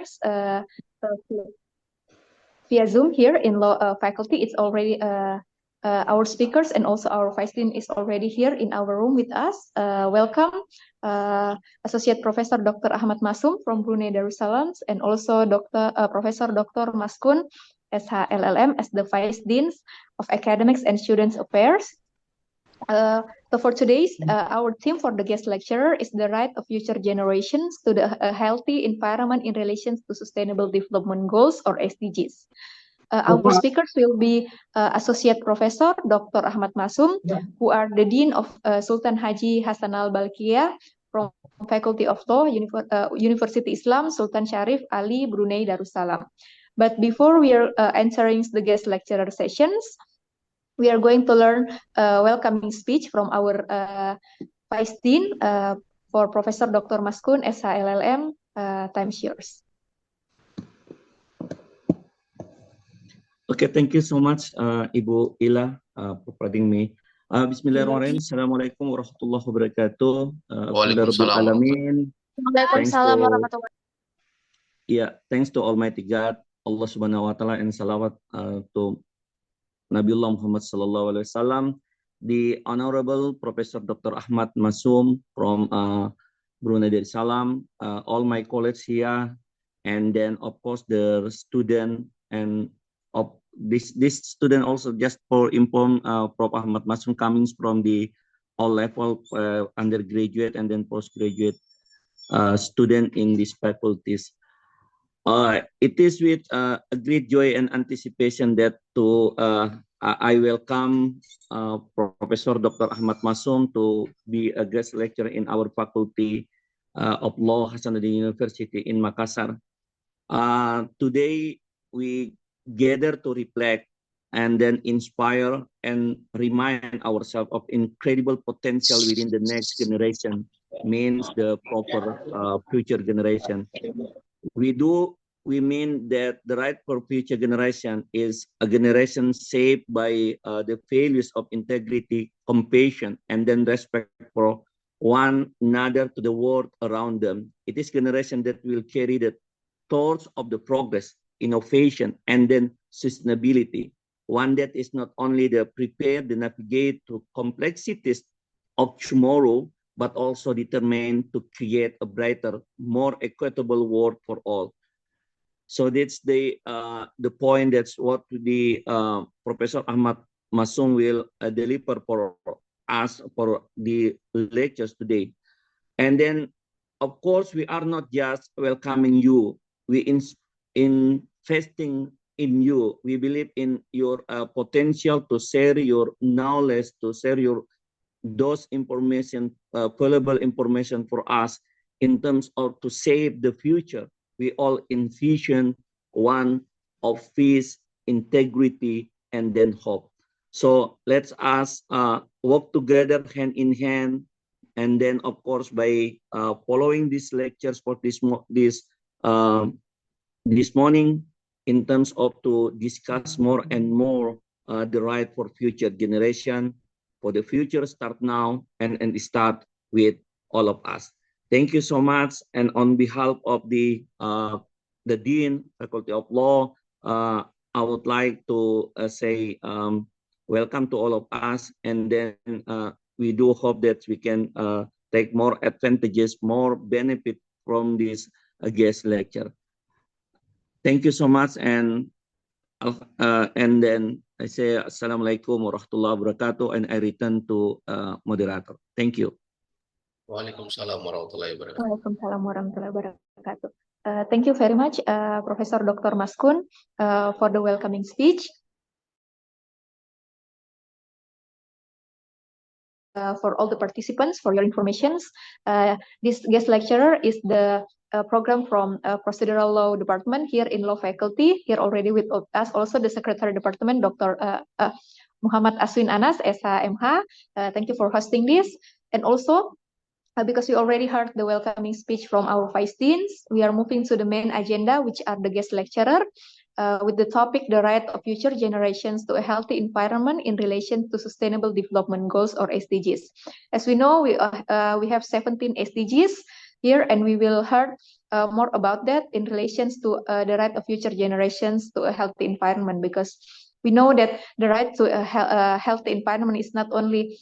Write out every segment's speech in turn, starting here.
speakers via Zoom here in law faculty. It's already our speakers and also our vice dean is already here in our room with us. Welcome, Associate Professor Dr. Ahmad Masum from Brunei Darussalam, and also Professor Dr. Maskun SHLLM as the Vice Deans of Academics and Students Affairs. So for today's, our theme for the guest lecturer is the right of future generations to a healthy environment in relation to Sustainable Development Goals or SDGs. Our speakers will be Associate Professor Dr. Ahmad Masum, who are the Dean of Sultan Haji Hasanal Balkiyah from Faculty of Law, Universiti Islam Sultan Sharif Ali Brunei Darussalam. But before we are entering the guest lecturer sessions, we are going to learn a welcoming speech from our Vice Dean for Professor Dr. Maskun SHLLM. Time's yours. Okay, thank you so much, Ibu Ila, for providing me. Bismillahirrahmanirrahim. Assalamualaikum warahmatullahi wabarakatuh. Waalaikumsalam. Yeah, thanks to Almighty God, Allah Subhanahu wa Taala, and salawat to Nabiullah Muhammad sallallahu alaihi wasallam, the Honorable Professor Dr. Ahmad Masum from Brunei Darussalam, all my colleagues here, and then of course the student and of this student also, just for inform Prof. Ahmad Masum coming from the all level undergraduate and then postgraduate student in these faculties. It is with a great joy and anticipation that I welcome Professor Dr. Ahmad Masum to be a guest lecturer in our Faculty of Law Hasanuddin University in Makassar. Today we gather to reflect and then inspire and remind ourselves of incredible potential within the next generation, means the proper future generation. We mean that the right for future generation is a generation shaped by the values of integrity, compassion, and then respect for one another to the world around them. It is generation that will carry the torch of the progress, innovation, and then sustainability. One that is not only the prepared to navigate through complexities of tomorrow, but also determined to create a brighter, more equitable world for all. So that's the point. That's what the Professor Ahmad Masum will deliver for us for the lectures today. And then, of course, we are not just welcoming you. We investing in you. We believe in your potential to share your knowledge, to share those information, valuable information for us in terms of to save the future. We all envision one of peace, integrity, and then hope. So let's us work together hand in hand, and then of course by following these lectures for this morning, in terms of to discuss more and more the right for future generation, for the future start now and start with all of us. Thank you so much, and on behalf of the Dean, Faculty of Law, I would like to say welcome to all of us, and then we do hope that we can take more advantages, more benefit from this guest lecture. Thank you so much, and then I say Assalamualaikum warahmatullahi wabarakatuh, and I return to moderator. Thank you. Waalaikumsalam warahmatullahi wabarakatuh. Waalaikumsalam warahmatullahi wabarakatuh. Thank you very much, Professor Dr. Maskun, for the welcoming speech. For all the participants, for your informations, this guest lecturer is the program from Procedural Law Department here in Law Faculty. Here already with us also the Secretary Department, Dr. Muhammad Aswin Anas, SHMH. Thank you for hosting this. And also, because we already heard the welcoming speech from our Vice Deans, we are moving to the main agenda, which are the guest lecturer, with the topic, the right of future generations to a healthy environment in relation to Sustainable Development Goals or SDGs. As we know, we have 17 SDGs here, and we will hear more about that in relations to the right of future generations to a healthy environment, because we know that the right to a healthy environment is not only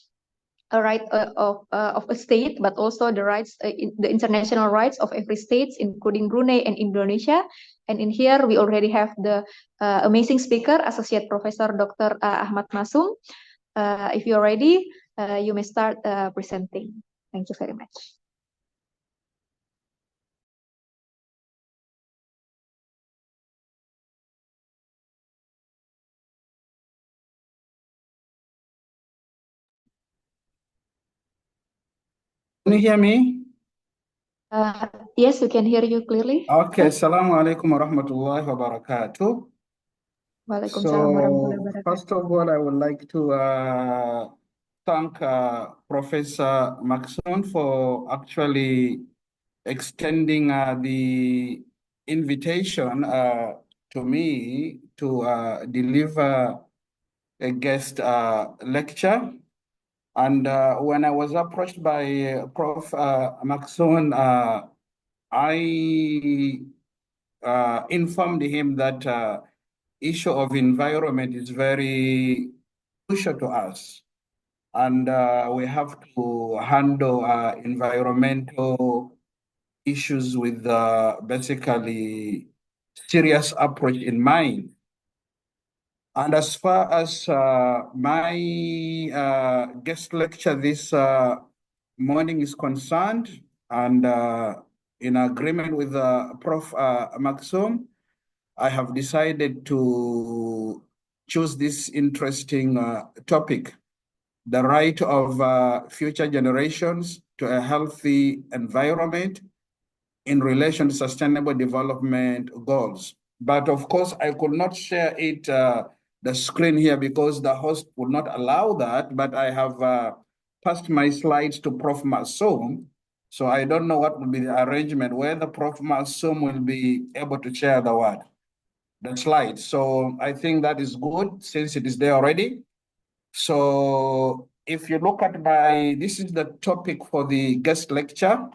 a right of a state, but also the rights, the international rights of every state, including Brunei and Indonesia. And in here, we already have the amazing speaker, Associate Professor Dr. Ahmad Masum. If you're ready, you may start presenting. Thank you very much. Can you hear me? Yes, we can hear you clearly. Okay, Assalamu alaikum wa rahmatullahi wa barakatuh. Waalaikumsalam warahmatullahi So, wabarakatuh. first of all, I would like to thank Professor Maxon for actually extending the invitation to me to deliver a guest lecture. And when I was approached by Prof. Maxon, I informed him that issue of environment is very crucial to us, and we have to handle environmental issues with basically serious approach in mind. And as far as my guest lecture this morning is concerned, and in agreement with Prof. Maxum, I have decided to choose this interesting topic, the right of future generations to a healthy environment in relation to sustainable development goals. But of course, I could not share it, the screen here, because the host would not allow that, but I have passed my slides to Prof. Masum. So I don't know what will be the arrangement, whether Prof. Masum will be able to share the slides. So I think that is good since it is there already. So if you look at this is the topic for the guest lecture.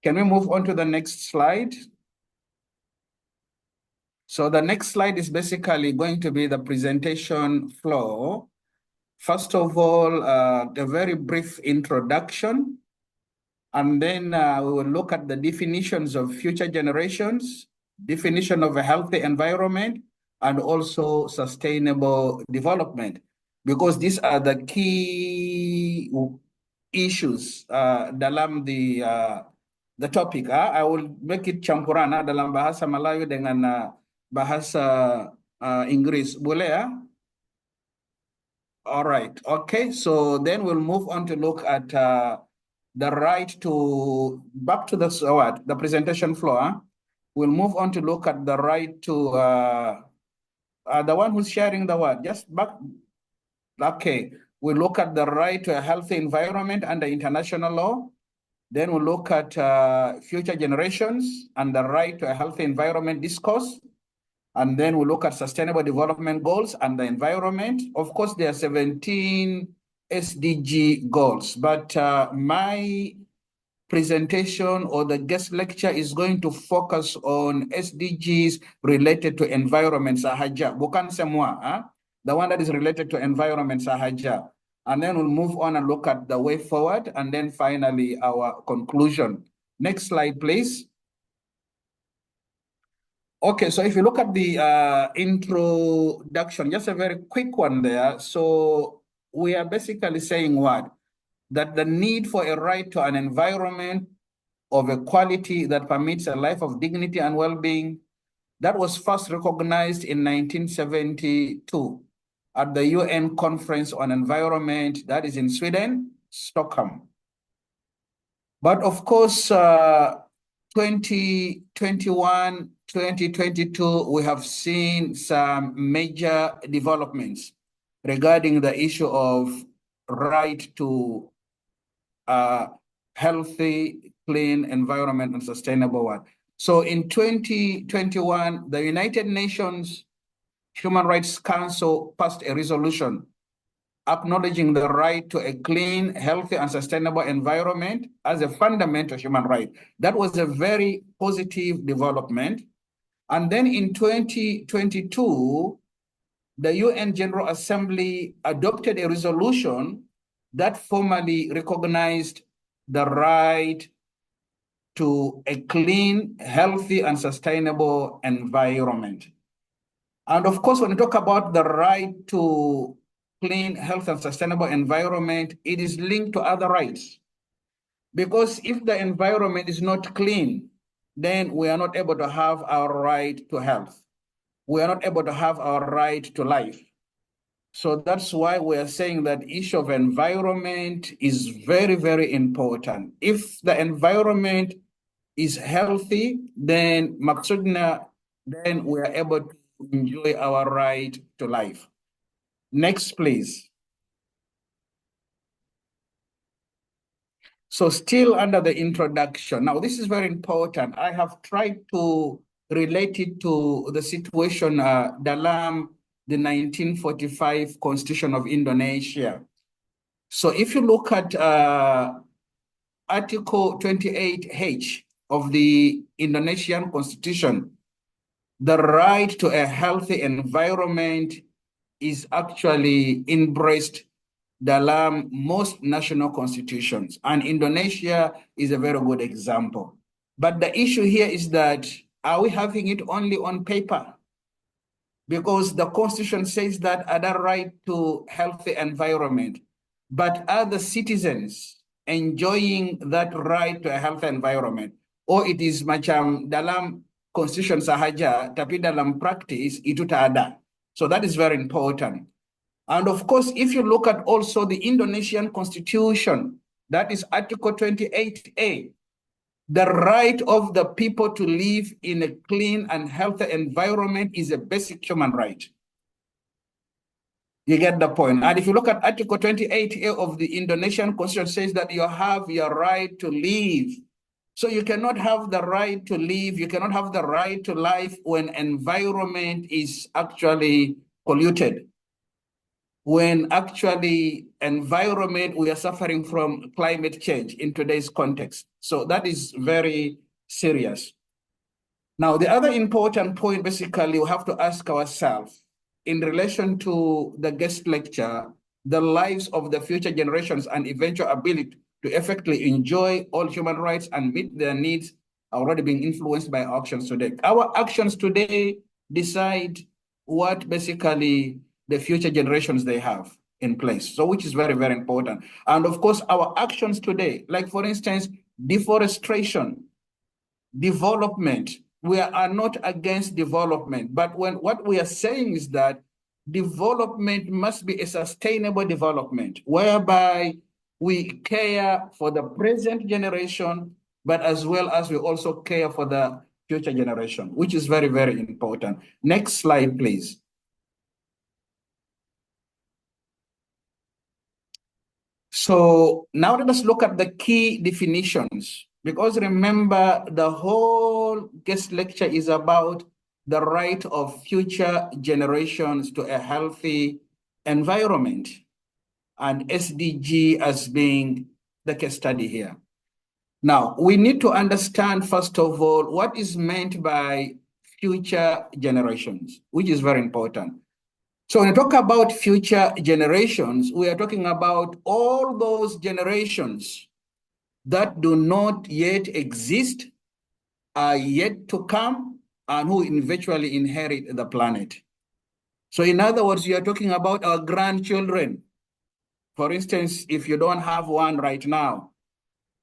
Can we move on to the next slide? So the next slide is basically going to be the presentation flow. First of all, a very brief introduction, and then we will look at the definitions of future generations, definition of a healthy environment, and also sustainable development, because these are the key issues dalam the topic. I will make it campuran dalam bahasa Melayu dengan bahasa Inggris. Boleh ya? All right. Okay. So then we'll move on to look at the right to, back to the presentation floor. We'll move on to look at the right to, the one who's sharing the word, just back. Okay. We'll look at the right to a healthy environment under international law. Then we'll look at future generations and the right to a healthy environment discourse. And then we'll look at sustainable development goals and the environment. Of course, there are 17 SDG goals, but my presentation or the guest lecture is going to focus on SDGs related to environment sahaja, bukan semua, the one that is related to environment sahaja. And then we'll move on and look at the way forward, and then finally our conclusion. Next slide, please. Okay, so if you look at the introduction, just a very quick one there. So we are basically saying what? That the need for a right to an environment of a quality that permits a life of dignity and well-being, that was first recognized in 1972 at the UN Conference on Environment, that is in Sweden, Stockholm. But of course, 2021, 2022, we have seen some major developments regarding the issue of right to healthy, clean environment and sustainable one. So in 2021, the United Nations Human Rights Council passed a resolution acknowledging the right to a clean, healthy, and sustainable environment as a fundamental human right. That was a very positive development. And then in 2022, the UN General Assembly adopted a resolution that formally recognized the right to a clean, healthy, and sustainable environment. And of course, when you talk about the right to clean, health, and sustainable environment, it is linked to other rights. Because if the environment is not clean, then we are not able to have our right to health. We are not able to have our right to life. So that's why we are saying that issue of environment is very, very important. If the environment is healthy, then maksudna, then we are able to enjoy our right to life. Next, please. So still under the introduction. Now, this is very important. I have tried to relate it to the situation dalam the 1945 Constitution of Indonesia. So if you look at Article 28H of the Indonesian Constitution, the right to a healthy environment is actually embraced dalam most national constitutions, and Indonesia is a very good example. But the issue here is that, are we having it only on paper? Because the constitution says that other right to healthy environment, but are the citizens enjoying that right to a healthy environment? Or it is macam dalam constitution sahaja, tapi dalam practice itu tak ada. So that is very important. And of course, if you look at also the Indonesian constitution, that is Article 28A, the right of the people to live in a clean and healthy environment is a basic human right. You get the point. And if you look at Article 28A of the Indonesian constitution, says that you have your right to live. So you cannot have the right to live, you cannot have the right to life when environment is actually polluted. When actually environment, we are suffering from climate change in today's context. So that is very serious. Now, the other important point, basically, we have to ask ourselves in relation to the guest lecture, the lives of the future generations and eventual ability to effectively enjoy all human rights and meet their needs are already being influenced by our actions today. Our actions today decide what basically the future generations they have in place. So which is very, very important. And of course, our actions today, like for instance, deforestation, development, we are not against development, but what we are saying is that development must be a sustainable development, whereby we care for the present generation, but as well as we also care for the future generation, which is very, very important. Next slide, please. So now let us look at the key definitions, because remember the whole guest lecture is about the right of future generations to a healthy environment, and SDG as being the case study here. Now, we need to understand, first of all, what is meant by future generations, which is very important. So when we talk about future generations, we are talking about all those generations that do not yet exist, are yet to come, and who eventually inherit the planet. So in other words, you are talking about our grandchildren. For instance, if you don't have one right now,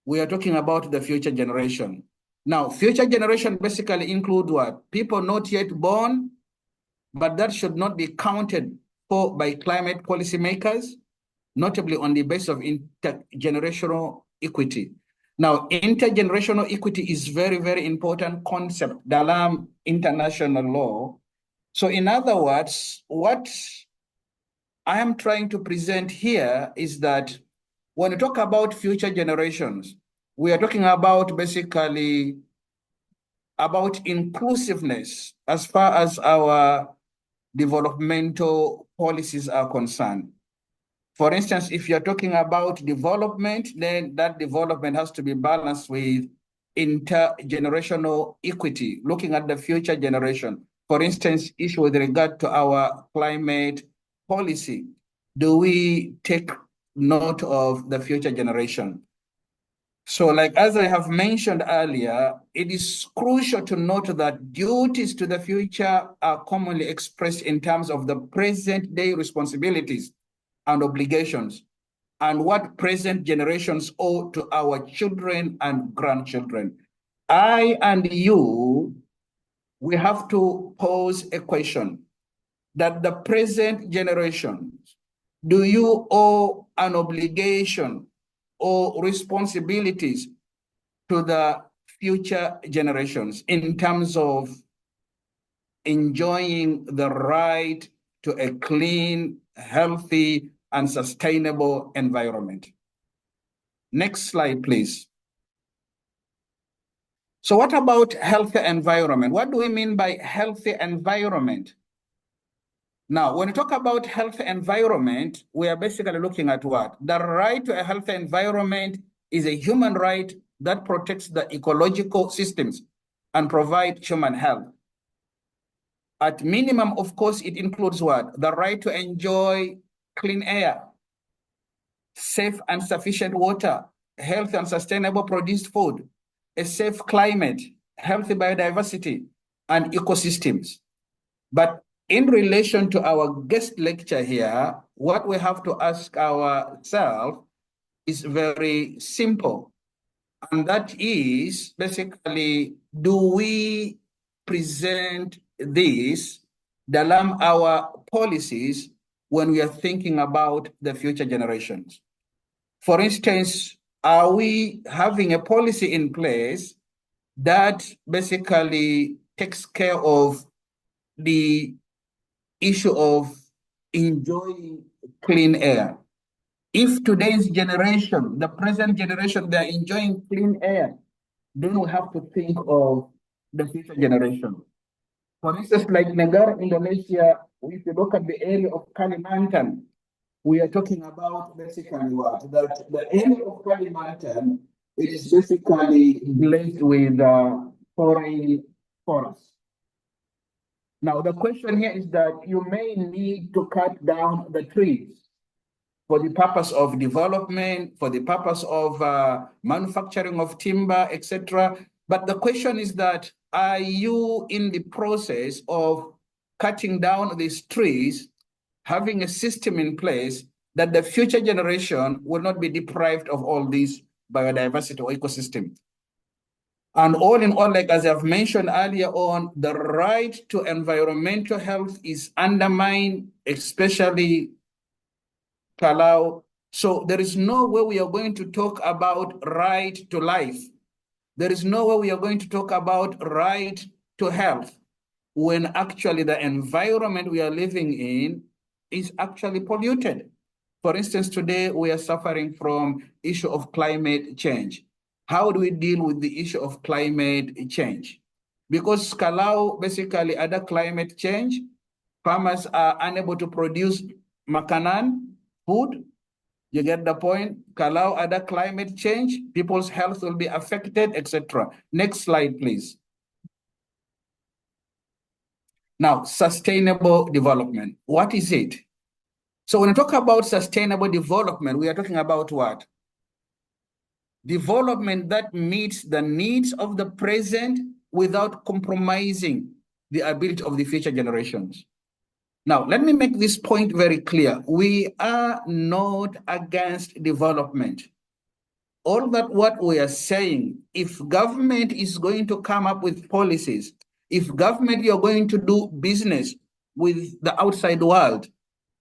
we are talking about the future generation. Now, future generation basically include what? People not yet born, but that should not be counted for by climate policymakers, notably on the basis of intergenerational equity. Now, intergenerational equity is very, very important concept dalam international law. So in other words, what I am trying to present here is that when we talk about future generations, we are talking about basically about inclusiveness as far as our developmental policies are concerned. For instance, if you're talking about development, then that development has to be balanced with intergenerational equity, looking at the future generation. For instance, issue with regard to our climate policy. Do we take note of the future generation? So like as I have mentioned earlier, it is crucial to note that duties to the future are commonly expressed in terms of the present day responsibilities and obligations and what present generations owe to our children and grandchildren. I and you, we have to pose a question that the present generations, do you owe an obligation or responsibilities to the future generations in terms of enjoying the right to a clean, healthy, and sustainable environment? Next slide, please. So what about healthy environment? What do we mean by healthy environment? Now, when we talk about healthy environment, we are basically looking at what? The right to a healthy environment is a human right that protects the ecological systems and provides human health. At minimum, of course, it includes what? The right to enjoy clean air, safe and sufficient water, healthy and sustainable produced food, a safe climate, healthy biodiversity, and ecosystems. But in relation to our guest lecture here, what we have to ask ourselves is very simple. And that is basically, do we present this dalam our policies when we are thinking about the future generations? For instance, are we having a policy in place that basically takes care of the issue of enjoying clean air? If today's generation, the present generation, they're enjoying clean air, then we have to think of the future generation. For instance, like Negara, Indonesia, if you look at the area of Kalimantan, we are talking about basically what? That the area of Kalimantan, it is basically blessed with foreign forests. Now, the question here is that you may need to cut down the trees for the purpose of development, for the purpose of manufacturing of timber, etc. But the question is that, are you in the process of cutting down these trees, having a system in place that the future generation will not be deprived of all these biodiversity or ecosystem? And all in all, like as I've mentioned earlier on, the right to environmental health is undermined, especially Kalau. So there is no way we are going to talk about right to life. There is no way we are going to talk about right to health when actually the environment we are living in is actually polluted. For instance, today we are suffering from issue of climate change. How do we deal with the issue of climate change? Because kalau basically ada climate change, farmers are unable to produce makanan, food. You get the point? Kalau ada climate change, people's health will be affected, etc. Next slide, please. Now, sustainable development. What is it? So when we talk about sustainable development, we are talking about what? Development that meets the needs of the present without compromising the ability of the future generations. Now, let me make this point very clear. We are not against development. All that what we are saying, if government is going to come up with policies, if government you're going to do business with the outside world,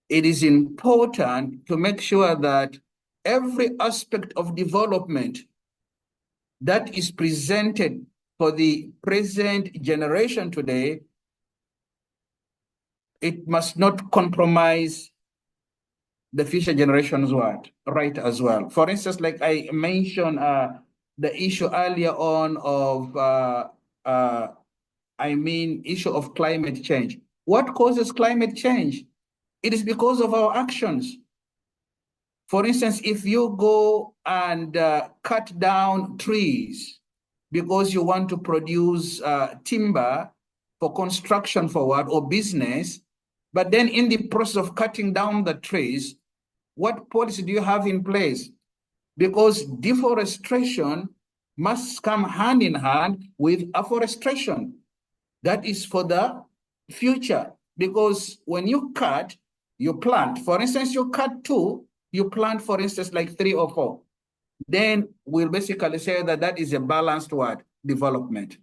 it is important to make sure that every aspect of development that is presented for the present generation today, it must not compromise the future generations right as well. For instance, like I mentioned the issue earlier on of, issue of climate change. What causes climate change? It is because of our actions. For instance, if you go and cut down trees because you want to produce timber for construction for what, or business, but then in the process of cutting down the trees, what policy do you have in place? Because deforestation must come hand in hand with afforestation. That is for the future, because when you cut, you plant. For instance, you cut 2, you plant, for instance, like 3 or 4. Then we'll basically say that that is a balanced what? Development.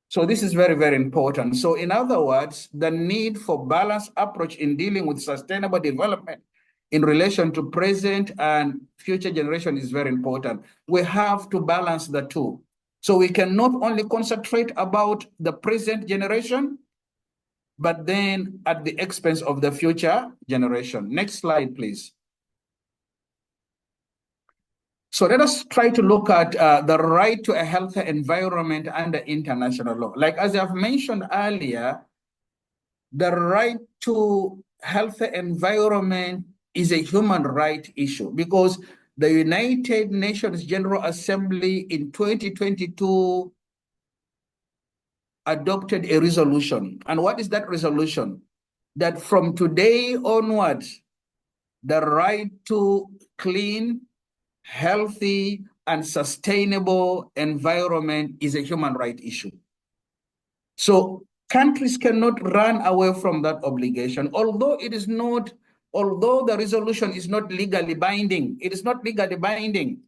So this is very, very important. So in other words, the need for balanced approach in dealing with sustainable development in relation to present and future generation is very important. We have to balance the two. So we can not only concentrate about the present generation, but then at the expense of the future generation. Next slide, please. So let us try to look at the right to a healthy environment under international law. Like as I've mentioned earlier, the right to healthy environment is a human right issue because the United Nations General Assembly in 2022 adopted a resolution. And what is that resolution? That from today onwards, the right to clean, healthy, and sustainable environment is a human right issue. So countries cannot run away from that obligation, although the resolution is not legally binding. It is not legally binding,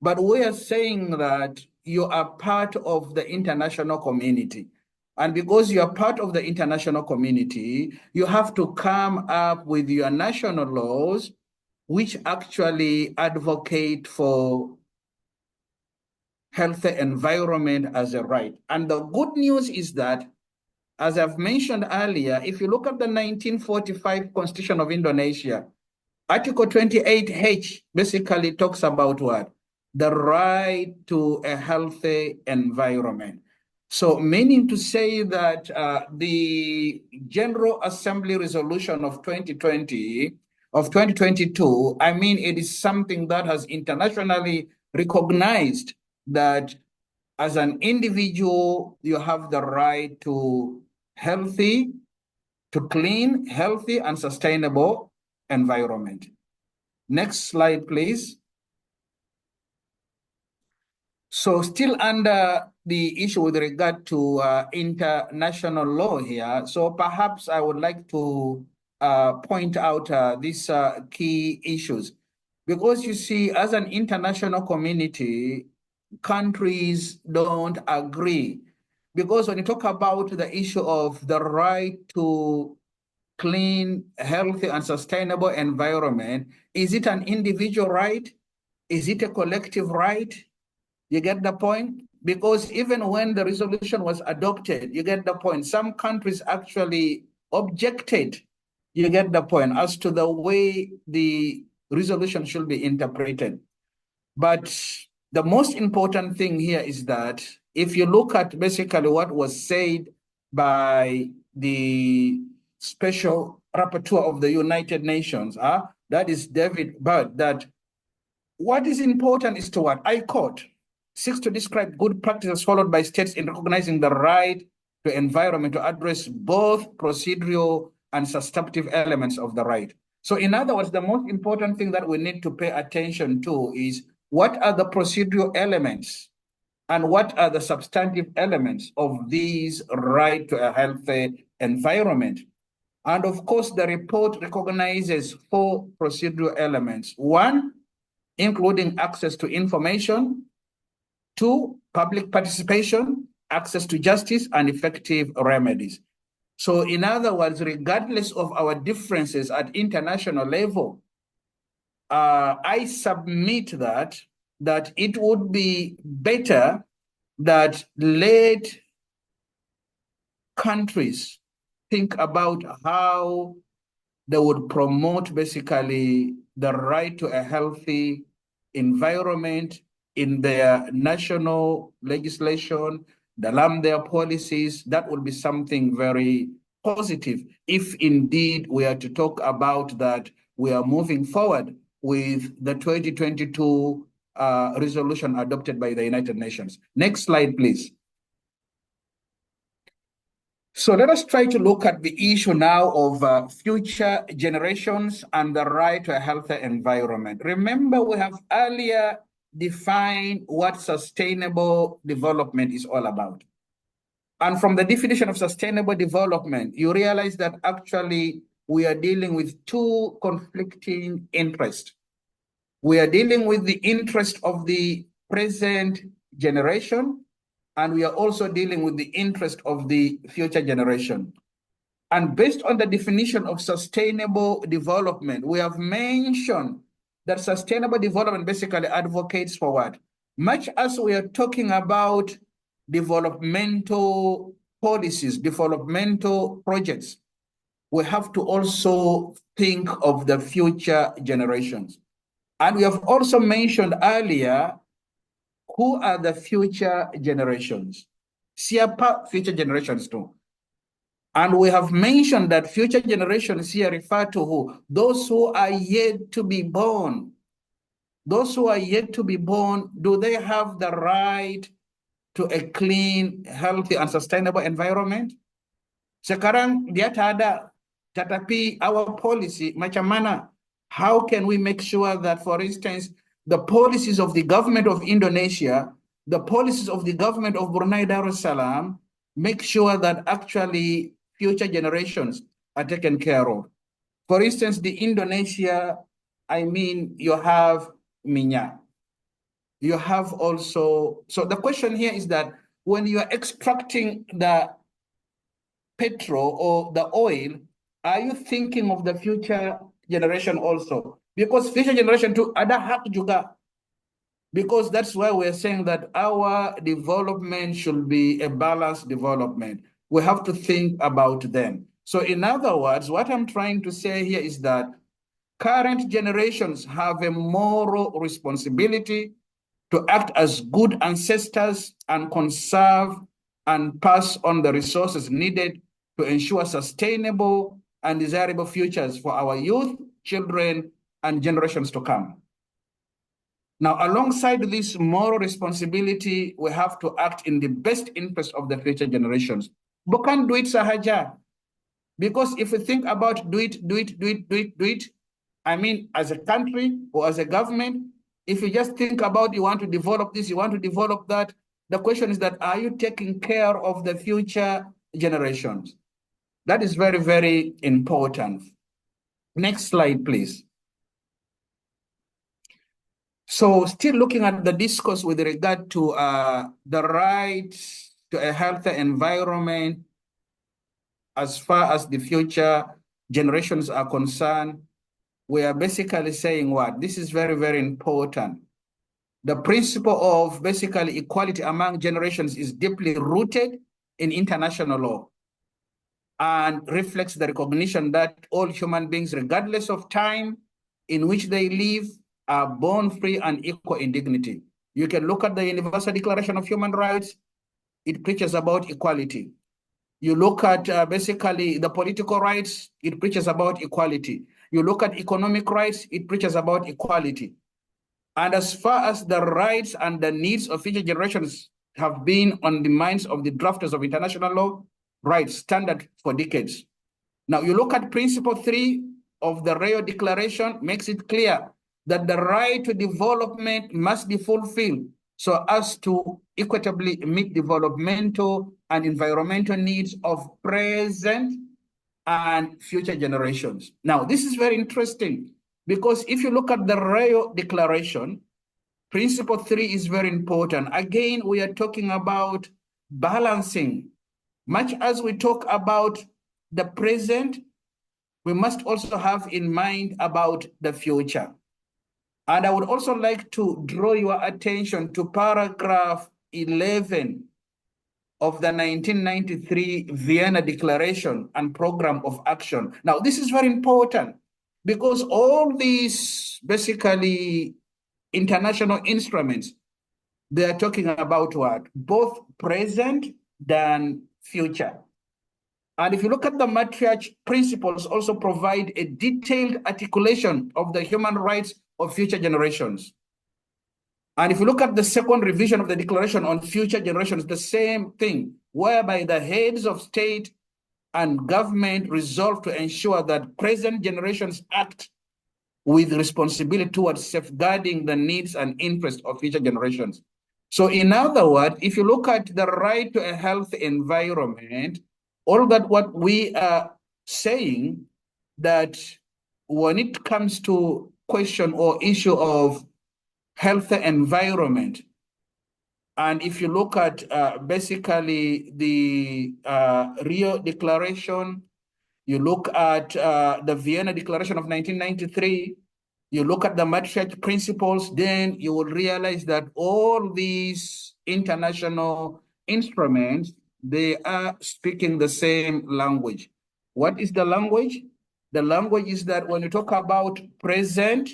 but we are saying that you are part of the international community. And because you are part of the international community, you have to come up with your national laws which actually advocate for healthy environment as a right. And the good news is that, as I've mentioned earlier, if you look at the 1945 Constitution of Indonesia, Article 28H basically talks about what? The right to a healthy environment. So meaning to say that the General Assembly resolution of 2022, I mean, it is something that has internationally recognized that as an individual, you have the right to clean, healthy, and sustainable environment. Next slide, please. So still under the issue with regard to international law here, so perhaps I would like to point out these key issues. Because you see, as an international community, countries don't agree. Because when you talk about the issue of the right to clean, healthy, and sustainable environment, is it an individual right? Is it a collective right? You get the point? Because even when the resolution was adopted, you get the point. Some countries actually objected, you get the point, as to the way the resolution should be interpreted. But the most important thing here is that if you look at basically what was said by the Special Rapporteur of the United Nations, that is David Bird, that what is important is to what? I quote, seeks to describe good practices followed by states in recognizing the right to environment to address both procedural and substantive elements of the right. So in other words, the most important thing that we need to pay attention to is what are the procedural elements and what are the substantive elements of these right to a healthy environment. And of course, the report recognizes 4 procedural elements. 1, including access to information. 2, public participation, access to justice, and effective remedies. So in other words, regardless of our differences at international level, I submit that it would be better that let countries think about how they would promote basically the right to a healthy environment in their national legislation, develop their policies. That would be something very positive if indeed we are to talk about that we are moving forward with the 2022 resolution adopted by the United Nations. Next slide, please. So let us try to look at the issue now of future generations and the right to a healthy environment. Remember, we have earlier defined what sustainable development is all about. And from the definition of sustainable development, you realize that actually we are dealing with two conflicting interests. We are dealing with the interest of the present generation, and we are also dealing with the interest of the future generation. And based on the definition of sustainable development, we have mentioned that sustainable development basically advocates for what? Much as we are talking about developmental policies, developmental projects, we have to also think of the future generations. And we have also mentioned earlier, who are the future generations? Siapa future generations too. And we have mentioned that future generations here refer to who? Those who are yet to be born. Those who are yet to be born, do they have the right to a clean, healthy, and sustainable environment? Sekarang dia tak ada, tetapi our policy macam mana? How can we make sure that, for instance, the policies of the government of Indonesia, the policies of the government of Brunei Darussalam, make sure that actually future generations are taken care of? For instance, the Indonesia, I mean, you have minyak. You have also, so the question here is that when you are extracting the petrol or the oil, are you thinking of the future generation also? Because future generation too ada hak juga. Because that's why we're saying that our development should be a balanced development. We have to think about them. So in other words, what I'm trying to say here is that current generations have a moral responsibility to act as good ancestors and conserve and pass on the resources needed to ensure sustainable and desirable futures for our youth, children, and generations to come. Now, alongside this moral responsibility, we have to act in the best interest of the future generations. Bukan duit sahaja. Because if we think about do it, I mean, as a country or as a government, if you just think about you want to develop this, you want to develop that, the question is that, are you taking care of the future generations? That is very, very important. Next slide, please. So still looking at the discourse with regard to the right to a healthy environment as far as the future generations are concerned, we are basically saying what? This is very, very important. The principle of basically equality among generations is deeply rooted in international law and reflects the recognition that all human beings, regardless of time in which they live, are born free and equal in dignity. You can look at the Universal Declaration of Human Rights. It preaches about equality. You look at basically the political rights, it preaches about equality. You look at economic rights, it preaches about equality. And as far as the rights and the needs of future generations have been on the minds of the drafters of international law, rights, standard for decades. Now you look at Principle 3 of the Rio Declaration, makes it clear that the right to development must be fulfilled so as to equitably meet developmental and environmental needs of present and future generations. Now, this is very interesting because if you look at the Rio Declaration, Principle 3 is very important. Again, we are talking about balancing. Much as we talk about the present, we must also have in mind about the future. And I would also like to draw your attention to paragraph 11 of the 1993 Vienna Declaration and Program of Action. Now, this is very important because all these basically international instruments, they are talking about what? Both present and future. And if you look at the matriarch principles, also provide a detailed articulation of the human rights of future generations. And if you look at the second revision of the Declaration on Future Generations, the same thing, whereby the heads of state and government resolve to ensure that present generations act with responsibility towards safeguarding the needs and interests of future generations. So in other words, if you look at the right to a healthy environment, all that what we are saying that when it comes to question or issue of healthy environment, and if you look at basically the Rio Declaration, you look at the Vienna Declaration of 1993, you look at the Maastricht Principles, then you will realize that all these international instruments, they are speaking the same language. What is the language? The language is that when you talk about present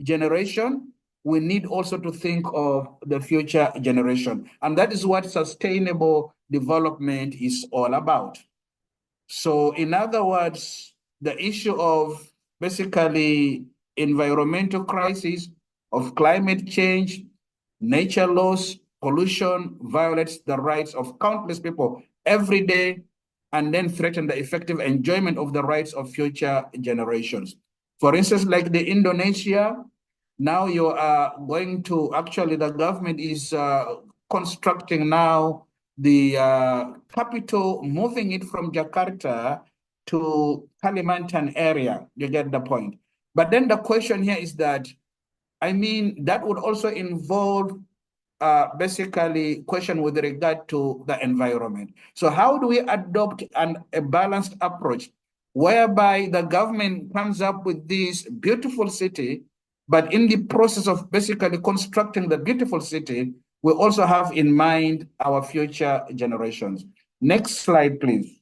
generation, we need also to think of the future generation. And that is what sustainable development is all about. So in other words, the issue of basically environmental crisis, of climate change, nature loss, pollution violates the rights of countless people every day and then threaten the effective enjoyment of the rights of future generations. For instance, like the Indonesia, now you are going to, actually the government is constructing now the capital, moving it from Jakarta to Kalimantan area. You get the point. But then the question here is that, I mean, that would also involve basically question with regard to the environment. So how do we adopt a balanced approach whereby the government comes up with this beautiful city, but in the process of basically constructing the beautiful city, we also have in mind our future generations. Next slide, please.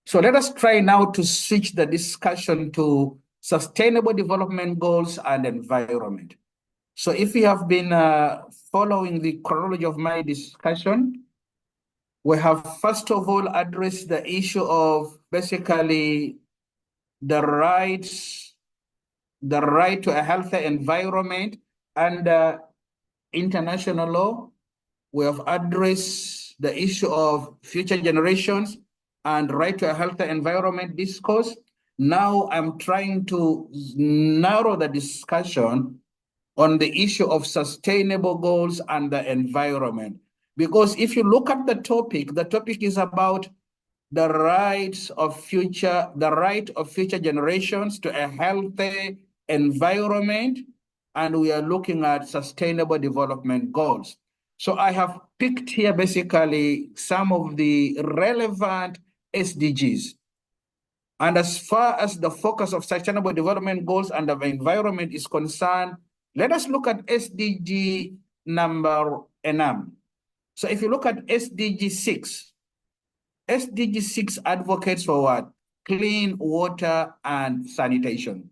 So let us try now to switch the discussion to sustainable development goals and environment. So if you have been following the chronology of my discussion, we have first of all addressed the issue of basically the right to a healthy environment under international law. We have addressed the issue of future generations and right to a healthy environment discourse. Now I'm trying to narrow the discussion on the issue of sustainable goals and the environment. Because if you look at the topic is about the rights of future generations to a healthy environment, and we are looking at sustainable development goals. So I have picked here basically some of the relevant SDGs. And as far as the focus of sustainable development goals and the environment is concerned, let us look at SDG number 9. So if you look at SDG 6, SDG 6 advocates for what? Clean water and sanitation.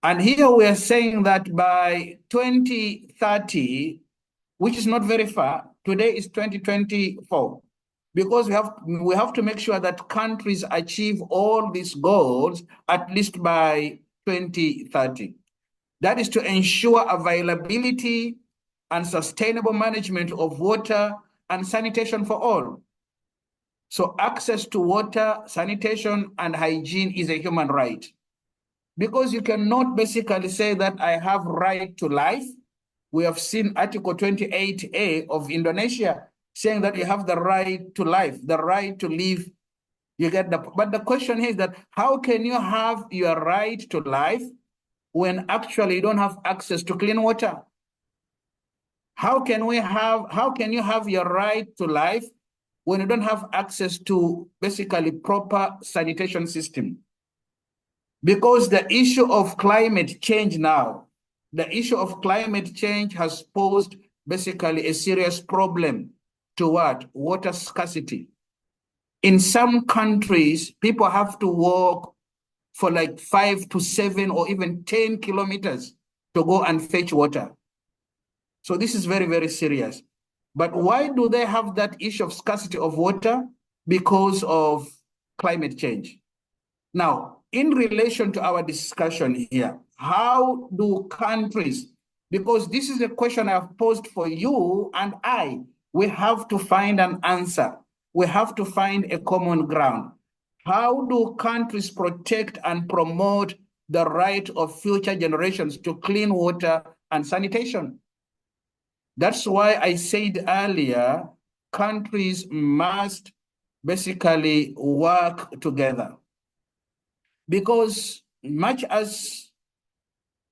And here we are saying that by 2030, which is not very far, today is 2024, because we have to make sure that countries achieve all these goals at least by 2030. That is to ensure availability and sustainable management of water and sanitation for all. So access to water, sanitation, and hygiene is a human right. Because you cannot basically say that I have right to life. We have seen Article 28A of Indonesia saying that you have the right to life, the right to live. You get but the question here is that how can you have your right to life when actually you don't have access to clean water? How can you have your right to life when you don't have access to basically proper sanitation system? Because the issue of climate change now, the issue of climate change has posed basically a serious problem to what? Water scarcity. In some countries, people have to walk for like 5 to 7 or even 10 kilometers to go and fetch water. So this is very, very serious. But why do they have that issue of scarcity of water? Because of climate change. Now, in relation to our discussion here, how do countries, because this is a question I've posed for you and we have to find an answer. We have to find a common ground. How do countries protect and promote the right of future generations to clean water and sanitation? That's why I said earlier, countries must basically work together. Because much as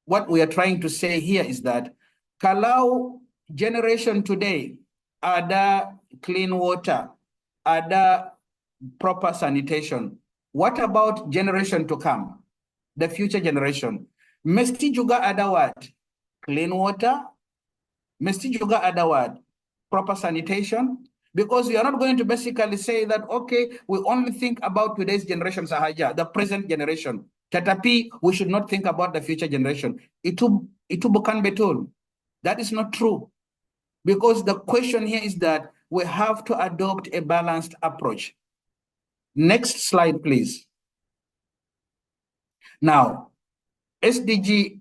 what we are trying to say here is that Kalau generation today ada clean water, ada proper sanitation. What about generation to come? The future generation. Mesti juga ada what? Clean water. Mesti juga ada what? Proper sanitation. Because we are not going to basically say that, okay, we only think about today's generation sahaja, the present generation. Tetapi we should not think about the future generation. Itu bukan betul. That is not true. Because the question here is that we have to adopt a balanced approach. Next slide, please. Now, SDG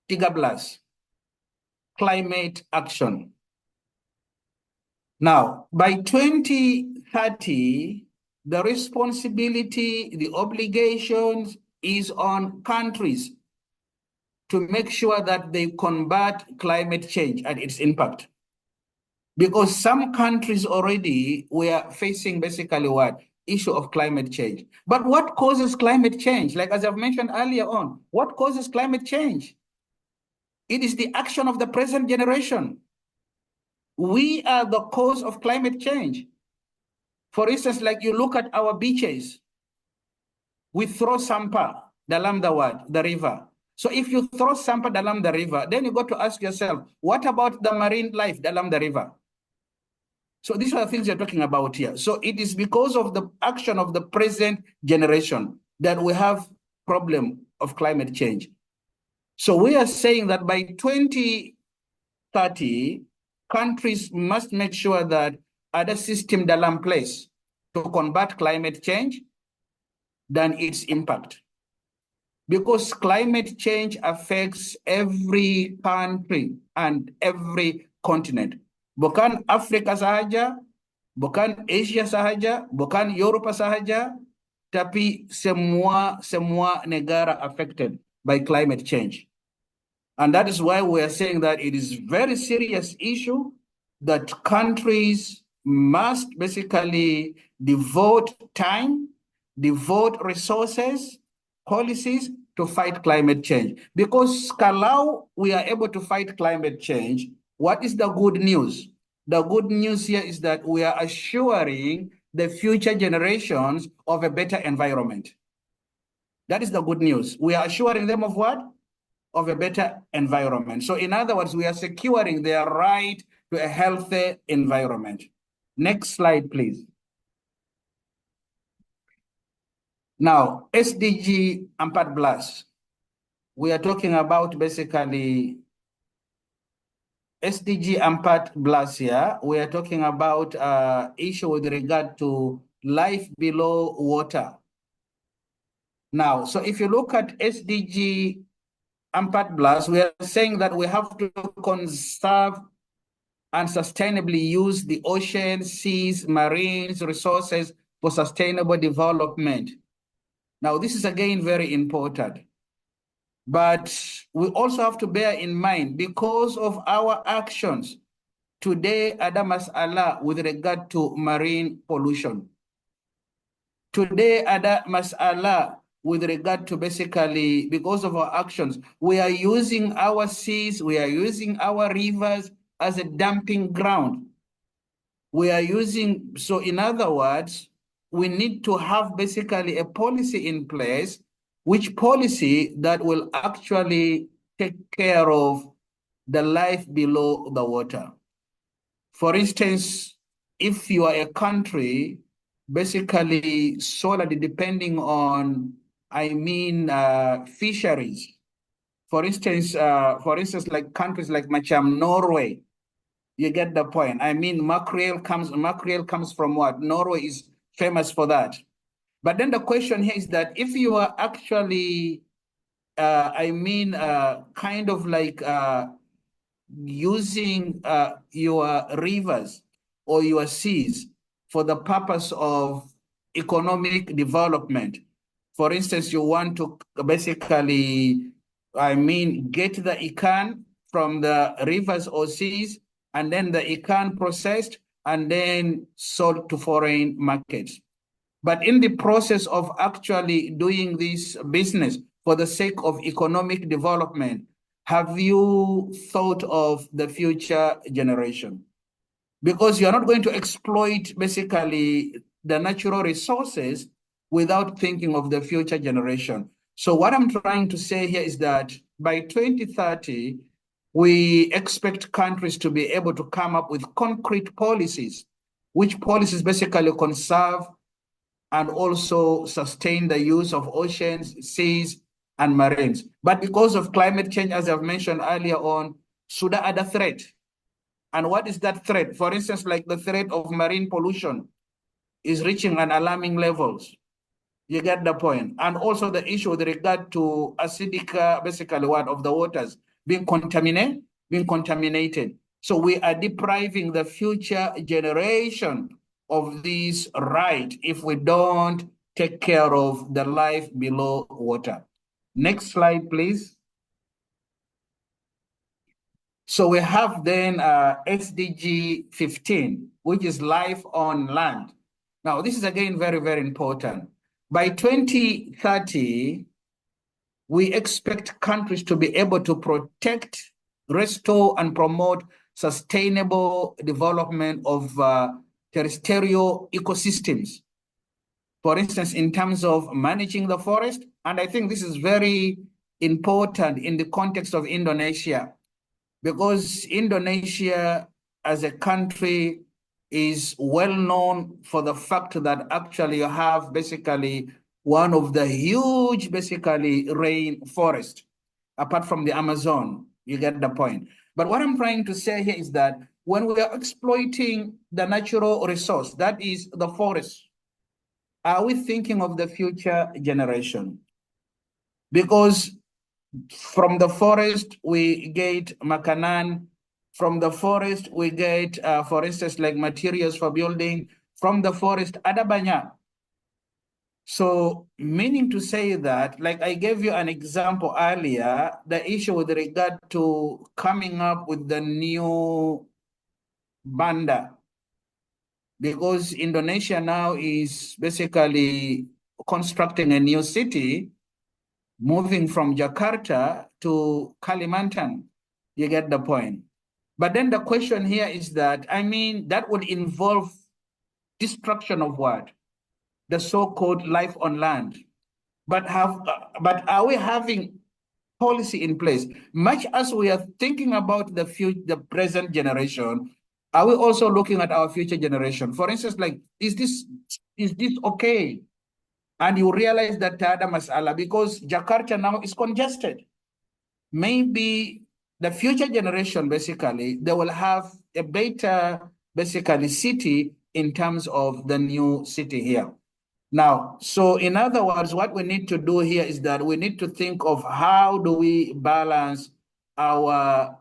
13, climate action. Now, by 2030, the responsibility, the obligations is on countries to make sure that they combat climate change and its impact. Because some countries already were facing basically what? Issue of climate change. But what causes climate change? Like as I've mentioned earlier on, what causes climate change? It is the action of the present generation. We are the cause of climate change. For instance, like you look at our beaches, we throw sampah dalam the river. So if you throw sampah dalam the river, then you got to ask yourself, what about the marine life dalam the river? So these are the things you're talking about here. So it is because of the action of the present generation that we have problem of climate change. So we are saying that by 2030, countries must make sure that ada system dalam place to combat climate change than its impact. Because climate change affects every country and every continent. Bukan Afrika sahaja, bukan Asia sahaja, bukan Eropa sahaja, tapi semua negara affected by climate change. And that is why we are saying that it is very serious issue that countries must basically devote time, devote resources, policies to fight climate change. Because kalau we are able to fight climate change, what is the good news? The good news here is that we are assuring the future generations of a better environment. That is the good news. We are assuring them of what? Of a better environment. So in other words, we are securing their right to a healthy environment. Next slide, please. Now, SDG 14. We are talking about basically SDG 14 here. We are talking about issue with regard to life below water. Now, so if you look at SDG 14, we are saying that we have to conserve and sustainably use the oceans, seas, marines, resources for sustainable development. Now, this is again very important. But we also have to bear in mind, because of our actions, today ada masalah with regard to marine pollution. Today ada masalah with regard to basically, because of our actions, we are using our seas, we are using our rivers as a dumping ground. We are using, so in other words, we need to have basically a policy in place, which policy that will actually take care of the life below the water. For instance, if you are a country basically solely depending on, fisheries. For instance, like countries like macam Norway, you get the point. Mackerel comes from what? Norway is famous for that. But then the question here is that if you are actually, kind of like using your rivers or your seas for the purpose of economic development. For instance, you want to basically, get the ikan from the rivers or seas, and then the ikan processed and then sold to foreign markets. But in the process of actually doing this business for the sake of economic development, have you thought of the future generation? Because you're not going to exploit basically the natural resources without thinking of the future generation. So what I'm trying to say here is that by 2030, we expect countries to be able to come up with concrete policies, which policies basically conserve and also sustain the use of oceans, seas, and marines. But because of climate change, as I've mentioned earlier on, sudah ada threat. And what is that threat? For instance, like the threat of marine pollution is reaching an alarming levels. You get the point. And also the issue with regard to acidic, basically what of the waters being contaminated. So we are depriving the future generation of this right if we don't take care of the life below water. Next slide, please. So we have then SDG 15, which is life on land. Now, this is again very, very important. By 2030, we expect countries to be able to protect, restore, and promote sustainable development of terrestrial ecosystems. For instance, in terms of managing the forest, and I think this is very important in the context of Indonesia, because Indonesia as a country is well known for the fact that actually you have basically one of the huge basically rainforest, apart from the Amazon. You get the point. But what I'm trying to say here is that when we are exploiting the natural resource, that is the forest, are we thinking of the future generation? Because from the forest, we get makanan. From the forest, we get, for instance, like materials for building. From the forest, ada banyak. So meaning to say that, like I gave you an example earlier, the issue with regard to coming up with the new banda, because Indonesia now is basically constructing a new city, moving from Jakarta to Kalimantan. You get the point. But then the question here is that, that would involve destruction of what? The so-called life on land. But are we having policy in place? Much as we are thinking about the present generation, are we also looking at our future generation? For instance, like, is this okay? And you realize that ada masalah because Jakarta now is congested. Maybe the future generation, basically, they will have a better, basically, city in terms of the new city here. Now, so in other words, what we need to do here is that we need to think of how do we balance our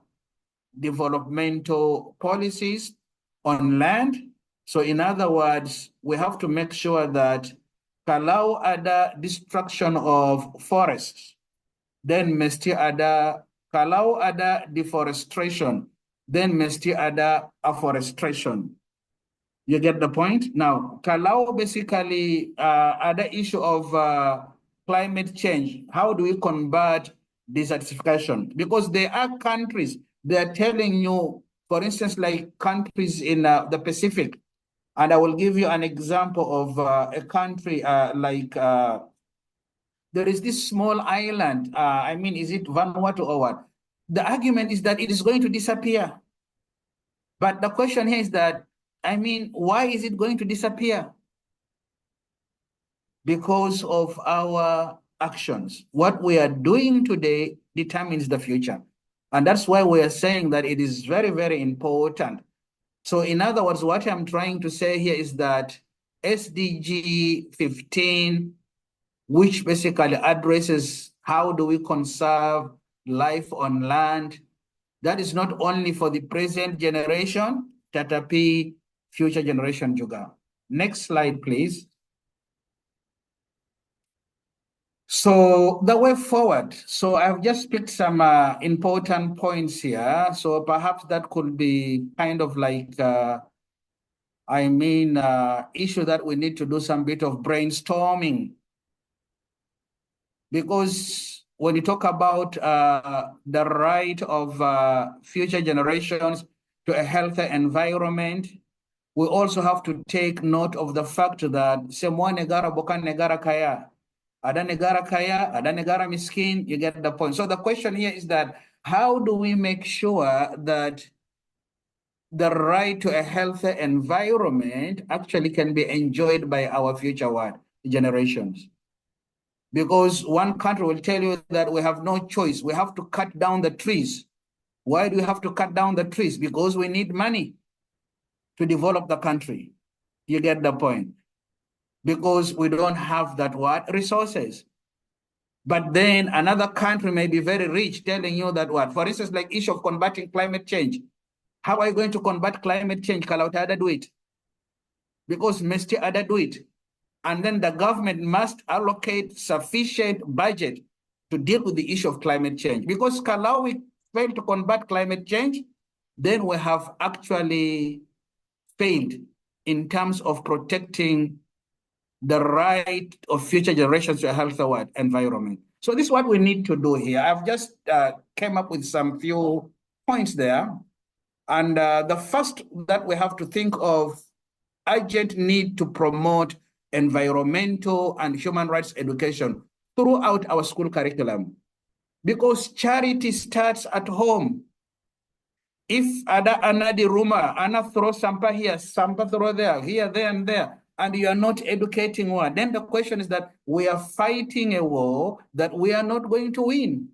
developmental policies on land. So in other words, we have to make sure that kalau ada destruction of forests, then mesti ada, kalau ada deforestation, then mesti ada afforestation. You get the point? Now, kalau basically ada issue of climate change, how do we combat desertification? Because there are countries, they are telling you, for instance, like countries in the Pacific, and I will give you an example of a country like, there is this small island, is it Vanuatu or what? The argument is that it is going to disappear. But the question here is that, why is it going to disappear? Because of our actions. What we are doing today determines the future. And that's why we are saying that it is very, very important. So in other words, what I'm trying to say here is that SDG 15, which basically addresses how do we conserve life on land. That is not only for the present generation, tatapi future generation juga. Next slide, please. So the way forward. So I've just picked some important points here. So perhaps that could be kind of like, issue that we need to do some bit of brainstorming. Because when you talk about the right of future generations to a healthy environment, we also have to take note of the fact that semua negara bukan negara kaya. Ada negara kaya, ada negara miskin, you get the point. So the question here is that how do we make sure that the right to a healthy environment actually can be enjoyed by our future generations? Because one country will tell you that we have no choice. We have to cut down the trees. Why do we have to cut down the trees? Because we need money to develop the country. You get the point. Because we don't have that resources. But then another country may be very rich, telling you that for instance, like issue of combating climate change. How are you going to combat climate change? Kalau ada duit. Because mesti ada duit. And then the government must allocate sufficient budget to deal with the issue of climate change. Because kalau we fail to combat climate change, then we have actually failed in terms of protecting the right of future generations to a healthy environment. So this is what we need to do here. I've just came up with some few points there. And the first that we have to think of, urgent need to promote environmental and human rights education throughout our school curriculum. Because charity starts at home. If ada di rumah, ana throw sampah here, sampah throw there, here, there, and there, and you are not educating one, then the question is that we are fighting a war that we are not going to win.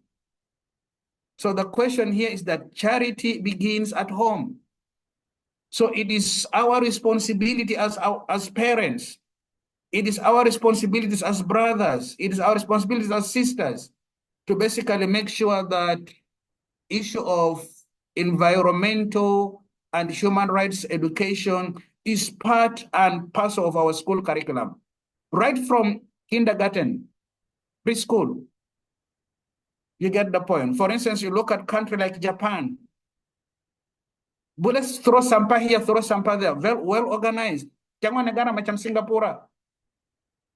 So the question here is that charity begins at home. So it is our responsibility as parents. It is our responsibilities as brothers. It is our responsibilities as sisters to basically make sure that issue of environmental and human rights education is part and parcel of our school curriculum. Right from kindergarten, preschool. You get the point. For instance, you look at country like Japan. But let's throw sampah here, throw sampah there. Well organized. Jangan negara macam Singapura.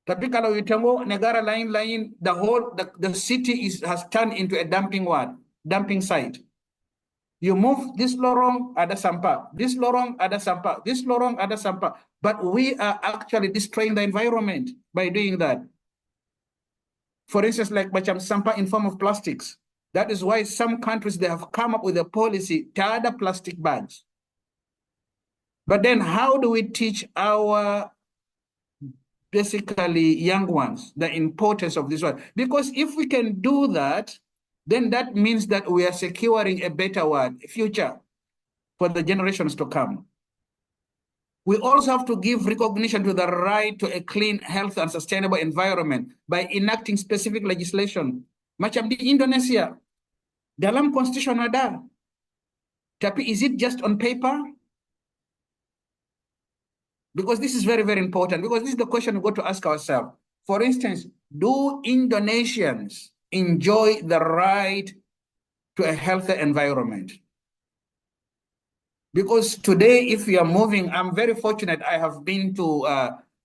Tapi kalau you tengok negara lain-lain, the city has turned into a dumping site. You move this lorong, ada sampah. This lorong, ada sampah. This lorong, ada sampah. But we are actually destroying the environment by doing that. For instance, like macam sampah in form of plastics. That is why some countries, they have come up with a policy, tada plastic bags. But then how do we teach our basically young ones the importance of this one? Because if we can do that, then that means that we are securing a better future for the generations to come. We also have to give recognition to the right to a clean, healthy, and sustainable environment by enacting specific legislation. Macam di Indonesia, dalam constitution ada. Tapi is it just on paper? Because this is very, very important. Because this is the question we got to ask ourselves. For instance, do Indonesians enjoy the right to a healthy environment? Because today, if we are moving, I'm very fortunate. I have been to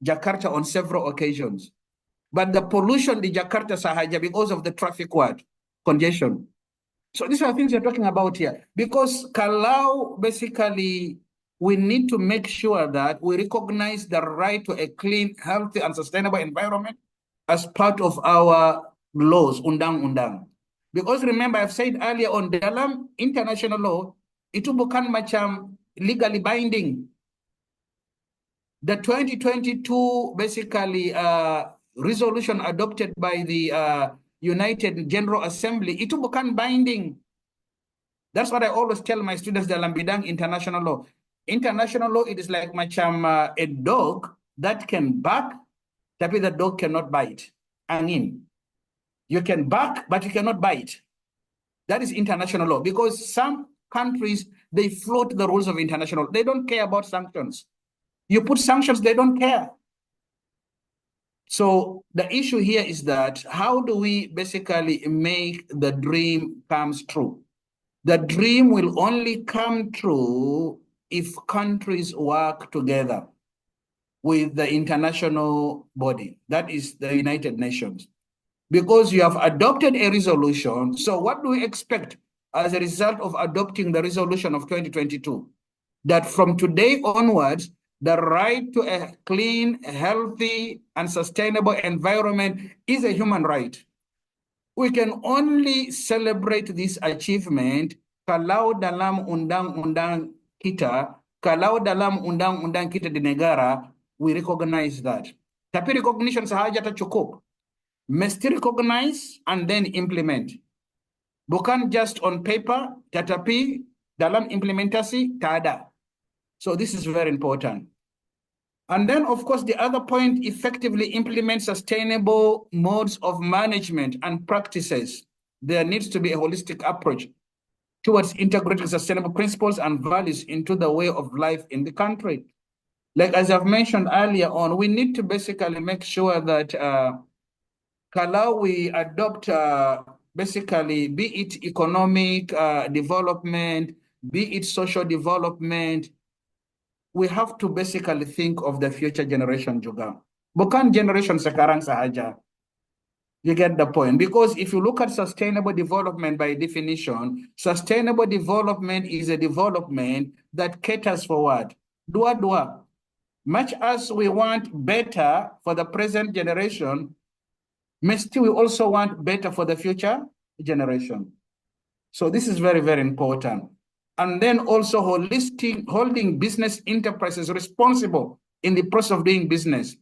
Jakarta on several occasions. But the pollution in Jakarta sahaja because of the traffic congestion. So these are things we're talking about here. Because kalau basically we need to make sure that we recognize the right to a clean, healthy, and sustainable environment as part of our laws, undang-undang. Because remember, I've said earlier on, dalam international law, itu bukan macam legally binding. The 2022 basically resolution adopted by the United General Assembly, itu bukan binding. That's what I always tell my students dalam bidang international law. International law, it is like macam a dog that can bark, tapi the dog cannot bite. Angin. You can bark, but you cannot bite. That is international law, because some countries, they float the rules of international. They don't care about sanctions. You put sanctions, they don't care. So the issue here is that how do we basically make the dream comes true? The dream will only come true if countries work together with the international body, that is the United Nations. Because you have adopted a resolution, so what do we expect as a result of adopting the resolution of 2022? That from today onwards, the right to a clean, healthy, and sustainable environment is a human right. We can only celebrate this achievement kalau dalam undang-undang kita, kalau dalam undang-undang kita di negara, we recognize that. Tapi recognition sahaja tak cukup. Mesti recognize and then implement. Bukan just on paper, tetapi dalam implementasi tak ada. So this is very important. And then, of course, the other point, effectively implement sustainable modes of management and practices. There needs to be a holistic approach towards integrating sustainable principles and values into the way of life in the country. Like as I've mentioned earlier on, we need to basically make sure that kalau we adopt basically, be it economic development, be it social development, we have to basically think of the future generation juga. Bukan generation sekarang sahaja. You get the point? Because if you look at sustainable development by definition, sustainable development is a development that caters for what? Dua-dua. Much as we want better for the present generation, mesti we also want better for the future generation. So this is very, very important. And then also holding business enterprises responsible in the process of doing business.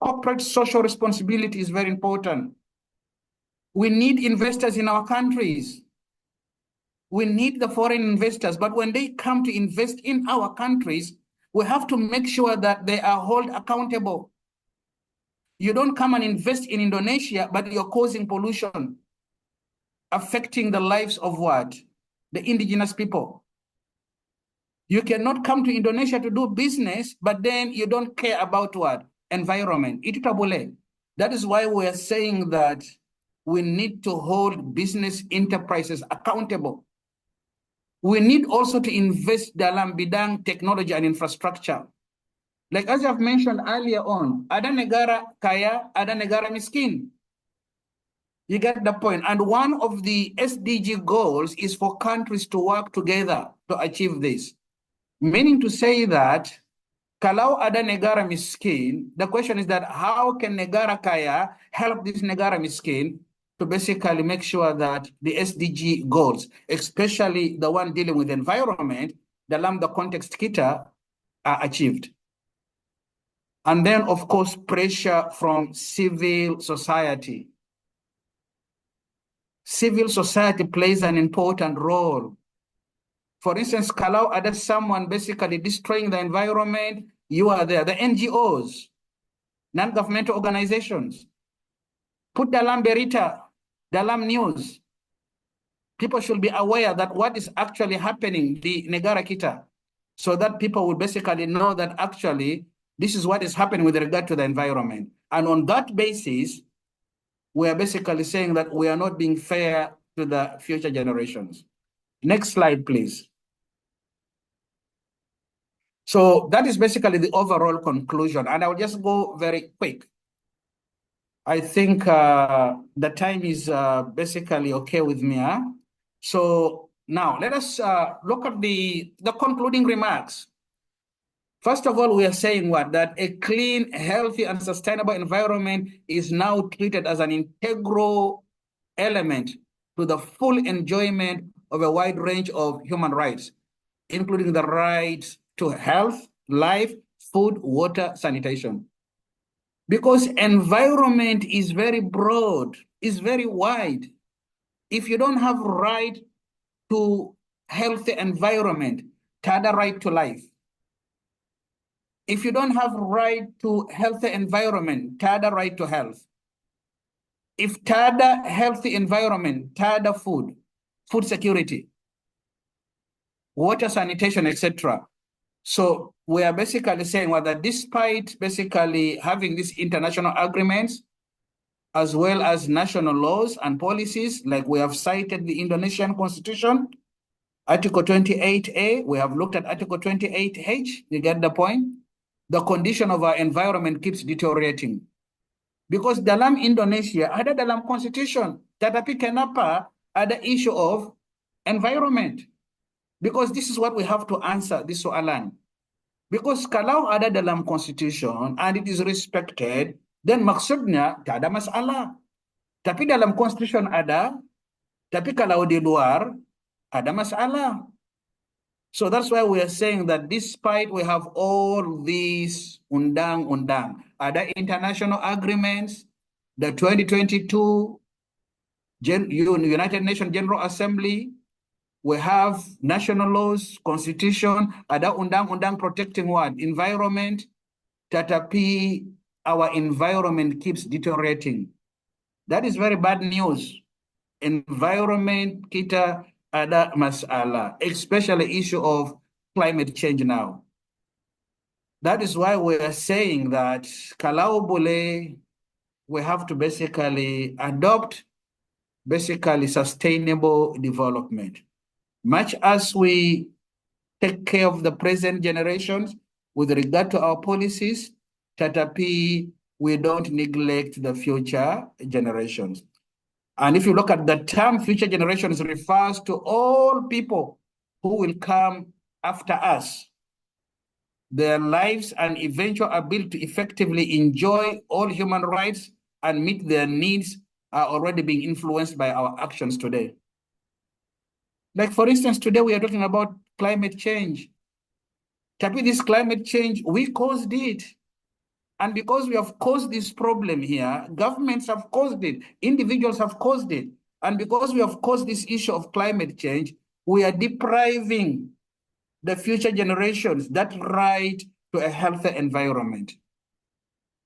Corporate social responsibility is very important. We need investors in our countries. We need the foreign investors, but when they come to invest in our countries, we have to make sure that they are held accountable. You don't come and invest in Indonesia, but you're causing pollution, affecting the lives of what? The indigenous people. You cannot come to Indonesia to do business, but then you don't care about what? Environment. Itu tak boleh. That is why we are saying that we need to hold business enterprises accountable. We need also to invest dalam bidang technology and infrastructure. Like as I've mentioned earlier on, ada negara kaya, ada negara miskin. You get the point. And one of the SDG goals is for countries to work together to achieve this. Meaning to say that, kalau ada negara miskin, the question is that how can negara kaya help this negara miskin to basically make sure that the SDG goals, especially the one dealing with environment, dalam the context kita, are achieved. And then, of course, pressure from civil society. Civil society plays an important role. For instance, kalau ada someone basically destroying the environment, you are there. The NGOs, non-governmental organizations, put dalam berita, dalam news. People should be aware that what is actually happening di negara kita, so that people will basically know that actually this is what is happening with regard to the environment. And on that basis, we are basically saying that we are not being fair to the future generations. Next slide, please. So that is basically the overall conclusion. And I'll just go very quick. I think the time is basically okay with me. So now let us look at the concluding remarks. First of all, we are saying what? That a clean, healthy, and sustainable environment is now treated as an integral element to the full enjoyment of a wide range of human rights, including the rights to health, life, food, water, sanitation. Because environment is very broad, is very wide. If you don't have right to healthy environment, tada right to life. If you don't have right to healthy environment, tada right to health. If tada healthy environment, tada food security, water sanitation, etc. So we are basically saying that despite basically having these international agreements, as well as national laws and policies, like we have cited the Indonesian Constitution, Article 28A, we have looked at Article 28H, you get the point? The condition of our environment keeps deteriorating. Because dalam Indonesia, ada dalam Constitution, tetapi kenapa ada issue of environment? Because this is what we have to answer, this soalan. Because kalau ada dalam Constitution and it is respected, then maksudnya tak ada masalah. Tapi dalam Constitution ada, tapi kalau di luar, ada masalah. So that's why we are saying that despite we have all these undang-undang, ada international agreements, the 2022 United Nations General Assembly, we have national laws, constitution, ada undang-undang protecting what? Environment, tetapi our environment keeps deteriorating. That is very bad news. Environment kita ada masalah, especially issue of climate change now. That is why we are saying that kalau boleh, we have to basically adopt basically sustainable development. Much as we take care of the present generations with regard to our policies, tetapi we don't neglect the future generations. And if you look at the term future generations, it refers to all people who will come after us. Their lives and eventual ability to effectively enjoy all human rights and meet their needs are already being influenced by our actions today. Like for instance, today we are talking about climate change. Tapi this climate change, we caused it. And because we have caused this problem here, governments have caused it, individuals have caused it. And because we have caused this issue of climate change, we are depriving the future generations that right to a healthy environment.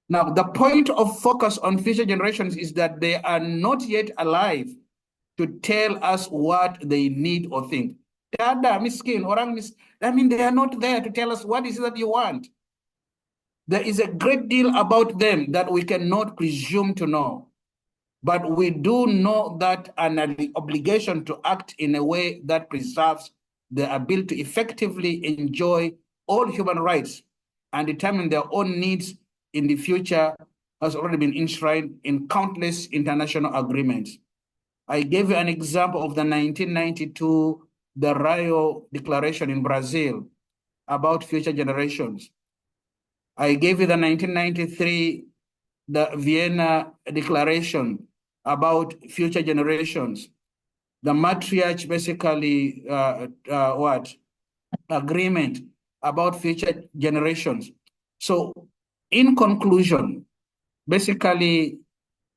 Now, the point of focus on future generations is that they are not yet alive to tell us what they need or think. Tada, miskin, orang I mean, they are not there to tell us what is it that you want. There is a great deal about them that we cannot presume to know. But we do know that an obligation to act in a way that preserves the ability to effectively enjoy all human rights and determine their own needs in the future has already been enshrined in countless international agreements. I gave you an example of the 1992, the Rio Declaration in Brazil about future generations. I gave you the 1993, the Vienna Declaration about future generations. The matriarch basically, agreement about future generations. So in conclusion, basically,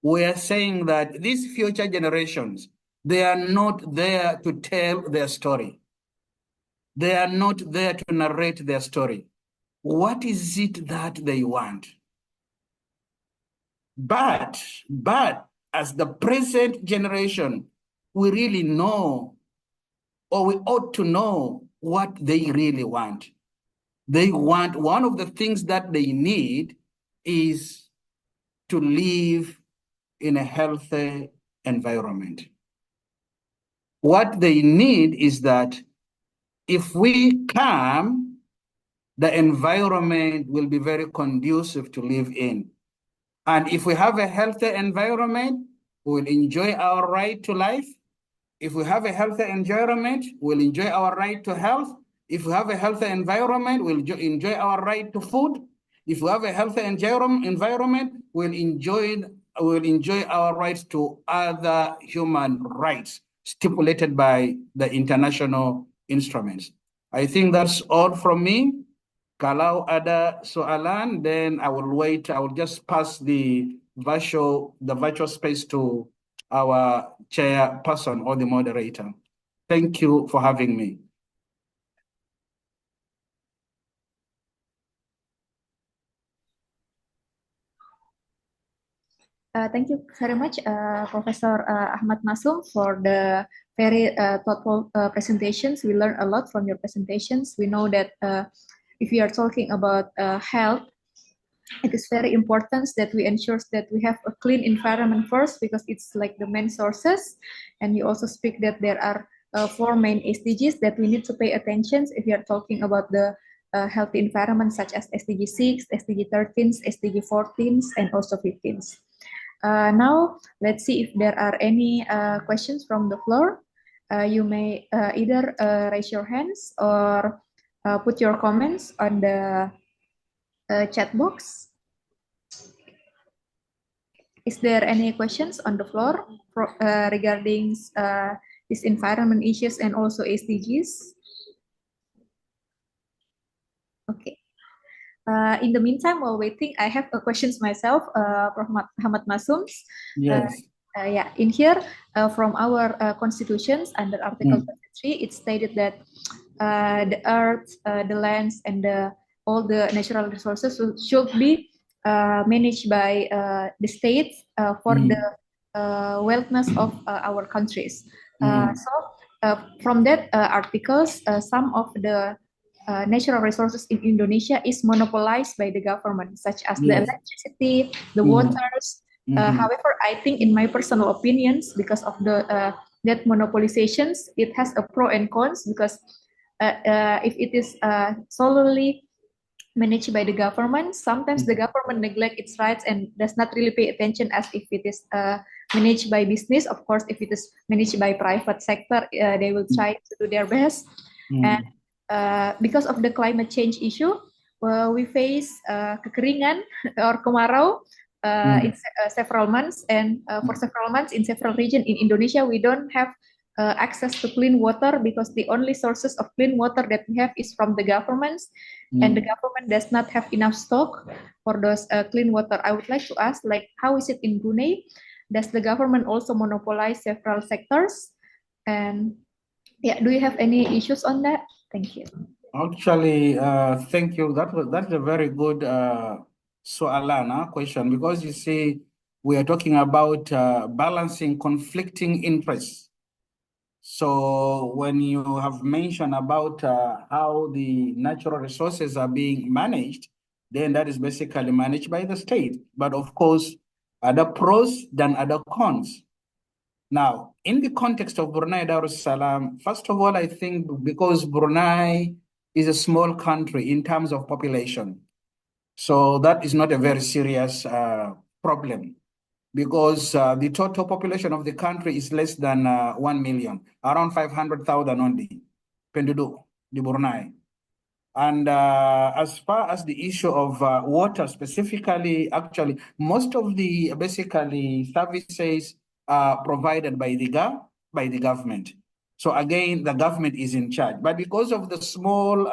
we are saying that these future generations, they are not there to tell their story. They are not there to narrate their story. What is it that they want? But as the present generation, we really know, or we ought to know what they really want. They want, one of the things that they need is to live in a healthy environment. What they need is that if we come, the environment will be very conducive to live in. And if we have a healthy environment, we'll enjoy our right to life. If we have a healthy environment, we'll enjoy our right to health. If we have a healthy environment, we'll enjoy our right to food. If we have a healthy environment, we'll enjoy our rights to other human rights stipulated by the international instruments. I think that's all from me. Kalau ada soalan, then I will wait. I will just pass the virtual space to our chairperson or the moderator. Thank you for having me. Thank you very much, Professor Ahmad Masum, for the very thoughtful presentations. We learned a lot from your presentations. We know that if we are talking about health, it is very important that we ensure that we have a clean environment first, because it's like the main sources. And you also speak that there are 4 main SDGs that we need to pay attention if we are talking about the healthy environment, such as SDG 6, SDG 13, SDG 14, and also 15. Now, let's see if there are any questions from the floor. You may either raise your hands or put your comments on the chat box. Is there any questions on the floor regarding these environment issues and also SDGs? Okay. In the meantime, while waiting, I have questions myself, Prof. Ahmad Masum. Yes. Yeah, in here, from our constitutions under Article 23, it stated that the earth, the lands, and all the natural resources should be managed by the state for the wellness of our countries. So, from that articles, some of the natural resources in Indonesia is monopolized by the government, such as the electricity, the waters. However, I think, in my personal opinions, because of the that monopolizations, it has a pro and cons, because if it is solely managed by the government, sometimes the government neglect its rights and does not really pay attention as if it is managed by business. Of course, if it is managed by private sector, they will try to do their best. And because of the climate change issue, we face kekeringan or kemarau in several months, and for several months in several regions in Indonesia, we don't have access to clean water, because the only sources of clean water that we have is from the governments, and the government does not have enough stock for those clean water. I would like to ask, like, how is it in Brunei? Does the government also monopolize several sectors? And yeah, do you have any issues on that? Thank you. Actually, thank you. That's a very good question, because you see, we are talking about balancing conflicting interests. So when you have mentioned about how the natural resources are being managed, then that is basically managed by the state. But of course, other pros than other cons. Now, in the context of Brunei Darussalam, first of all, I think because Brunei is a small country in terms of population, so that is not a very serious problem, because the total population of the country is less than 1 million, around 500,000 only, Pendudu, the Brunei. And as far as the issue of water specifically, actually, most of the basically services are provided by the government. So again, the government is in charge. But because of the small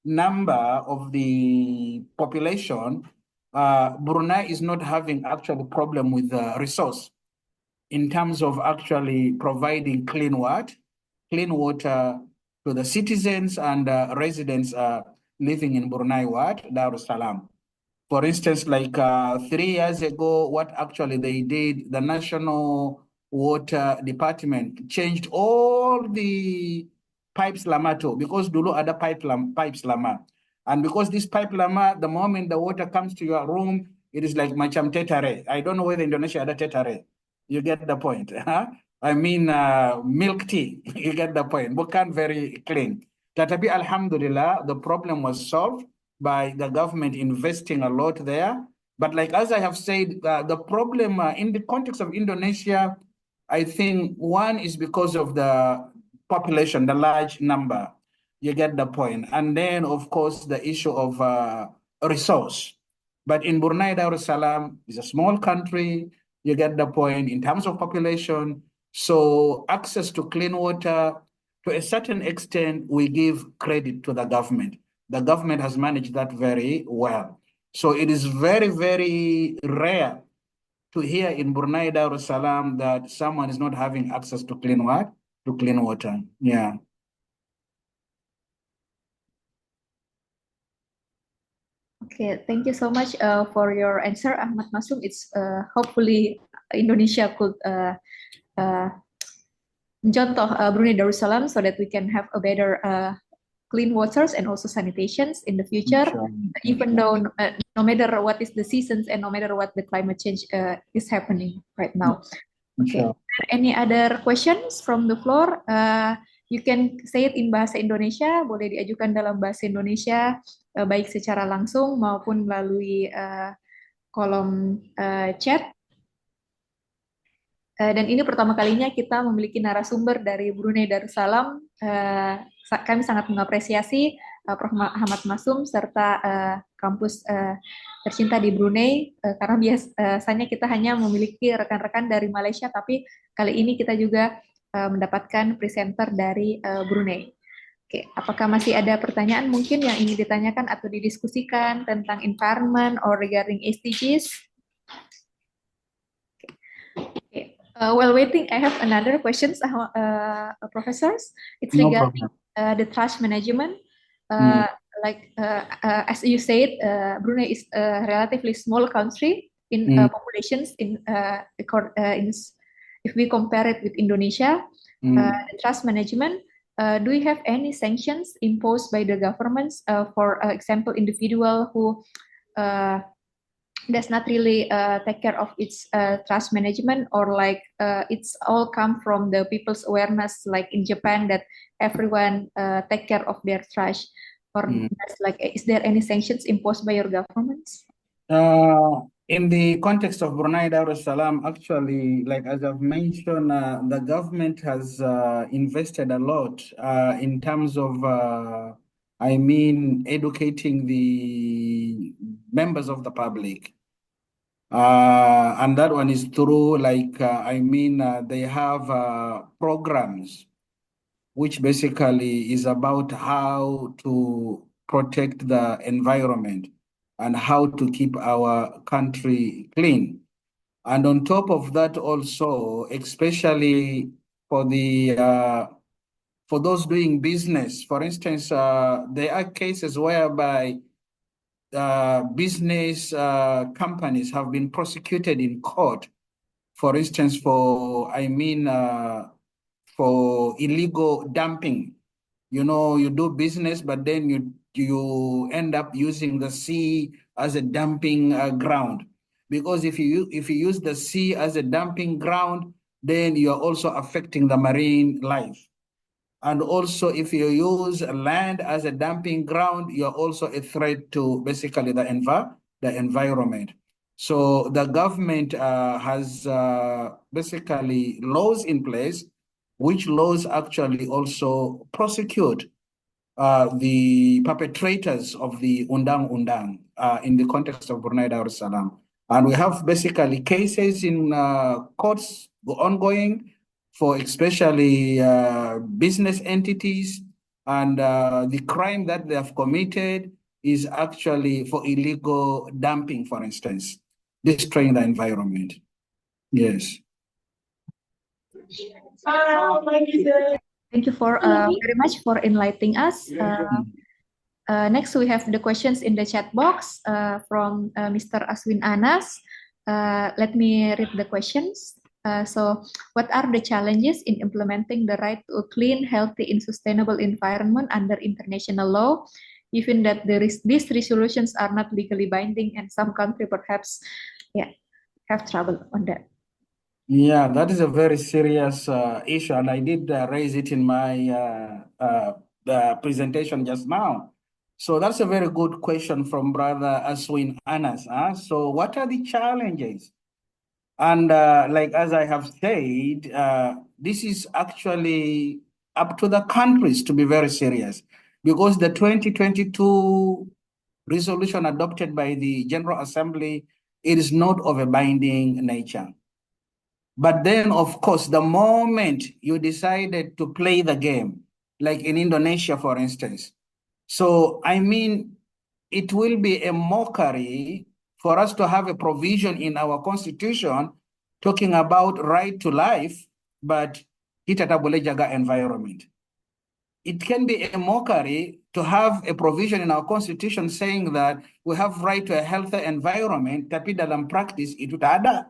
number of the population, Brunei is not having actual problem with the resource in terms of actually providing clean water to the citizens and residents living in Brunei Darussalam. For instance, like 3 years ago, what actually they did, the National Water Department changed all the pipes lamato, because dulu ada pipes lama. And because this pipe lama, the moment the water comes to your room, it is like macam tetare. I don't know whether Indonesia ada tetare. You get the point. Huh? I mean, milk tea. You get the point. Bukan very clean. Tetapi alhamdulillah, the problem was solved by the government investing a lot there. But like, as I have said, the problem in the context of Indonesia, I think one is because of the population, the large number. You get the point. And then, of course, the issue of resource. But in Brunei Darussalam, it's a small country. You get the point in terms of population. So access to clean water, to a certain extent, we give credit to the government. The government has managed that very well. So it is very, very rare to hear in Brunei Darussalam that someone is not having access to clean water. Yeah. Okay, thank you so much for your answer, Ahmad Masum. It's hopefully Indonesia could mencontoh Brunei Darussalam so that we can have a better clean waters and also sanitations in the future, even though no matter what is the seasons and no matter what the climate change is happening right now. Okay. Any other questions from the floor? You can say it in bahasa Indonesia, boleh diajukan dalam bahasa Indonesia, baik secara langsung maupun melalui kolom chat. Dan ini pertama kalinya kita memiliki narasumber dari Brunei Darussalam. Kami sangat mengapresiasi Prof. Ahmad Masum serta kampus tercinta di Brunei, karena biasanya kita hanya memiliki rekan-rekan dari Malaysia, tapi kali ini kita juga mendapatkan presenter dari Brunei. Oke, apakah masih ada pertanyaan mungkin yang ingin ditanyakan atau didiskusikan tentang environment or regarding SDGs? Okay. While waiting, I have another questions, professors. It's regarding the trash management. As you said, Brunei is a relatively small country in populations. If we compare it with Indonesia, the trash management. Do you have any sanctions imposed by the governments, for example, individual who does not really take care of its trash management, or like it's all come from the people's awareness, like in Japan, that everyone take care of their trash, or is there any sanctions imposed by your governments? In the context of Brunei Darussalam, actually, like as I've mentioned, the government has invested a lot in terms of, educating the members of the public. And that one is through, they have programs which basically is about how to protect the environment and how to keep our country clean. And on top of that also, especially for those doing business, for instance, there are cases whereby business companies have been prosecuted in court, for instance, for illegal dumping. You know, you do business, but then you end up using the sea as a dumping ground. Because if you use the sea as a dumping ground, then you are also affecting the marine life. And also, if you use land as a dumping ground, you're also a threat to basically the environment. So the government has basically laws in place, which laws actually also prosecute the perpetrators of the undang-undang in the context of Brunei Darussalam. And we have basically cases in courts ongoing for especially business entities, and the crime that they have committed is actually for illegal dumping, for instance, destroying the environment. Yes. Thank you very much for enlightening us. Next, we have the questions in the chat box from Mr. Aswin Anas. Let me read the questions. So, what are the challenges in implementing the right to a clean, healthy, and sustainable environment under international law, given that these resolutions are not legally binding and some countries perhaps have trouble on that? Yeah, that is a very serious issue, and I did raise it in my presentation just now. So that's a very good question from Brother Aswin Anas. So what are the challenges? And as I have said, this is actually up to the countries to be very serious, because the 2022 resolution adopted by the General Assembly, it is not of a binding nature. But then, of course, the moment you decided to play the game, like in Indonesia, for instance, so it will be a mockery for us to have a provision in our constitution talking about right to life, but kita tak boleh jaga environment. It can be a mockery to have a provision in our constitution saying that we have right to a healthy environment, tapi dalam practice itu tak ada.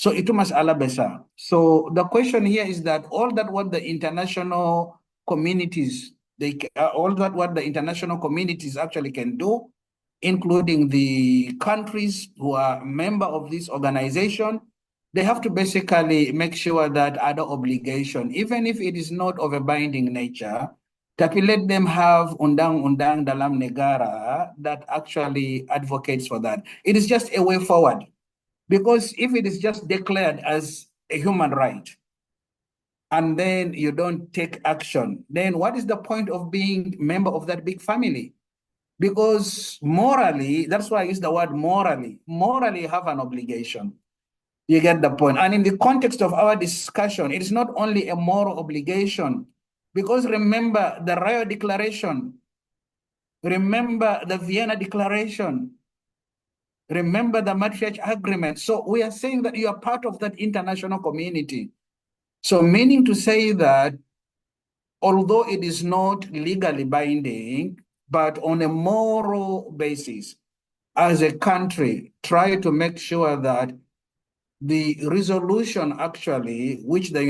So itu masalah besar. So the question here is that all that what the international communities, all that what the international communities actually can do, including the countries who are member of this organization, they have to basically make sure that other obligation, even if it is not of a binding nature, tapi let them have undang-undang dalam negara that actually advocates for that. It is just a way forward. Because if it is just declared as a human right, and then you don't take action, then what is the point of being member of that big family? Because morally, that's why I use the word morally. Morally, you have an obligation. You get the point. And in the context of our discussion, it is not only a moral obligation, because remember the Rio Declaration, remember the Vienna Declaration, remember the Maastricht Agreement. So we are saying that you are part of that international community. So meaning to say that although it is not legally binding, but on a moral basis, as a country, try to make sure that the resolution actually, which the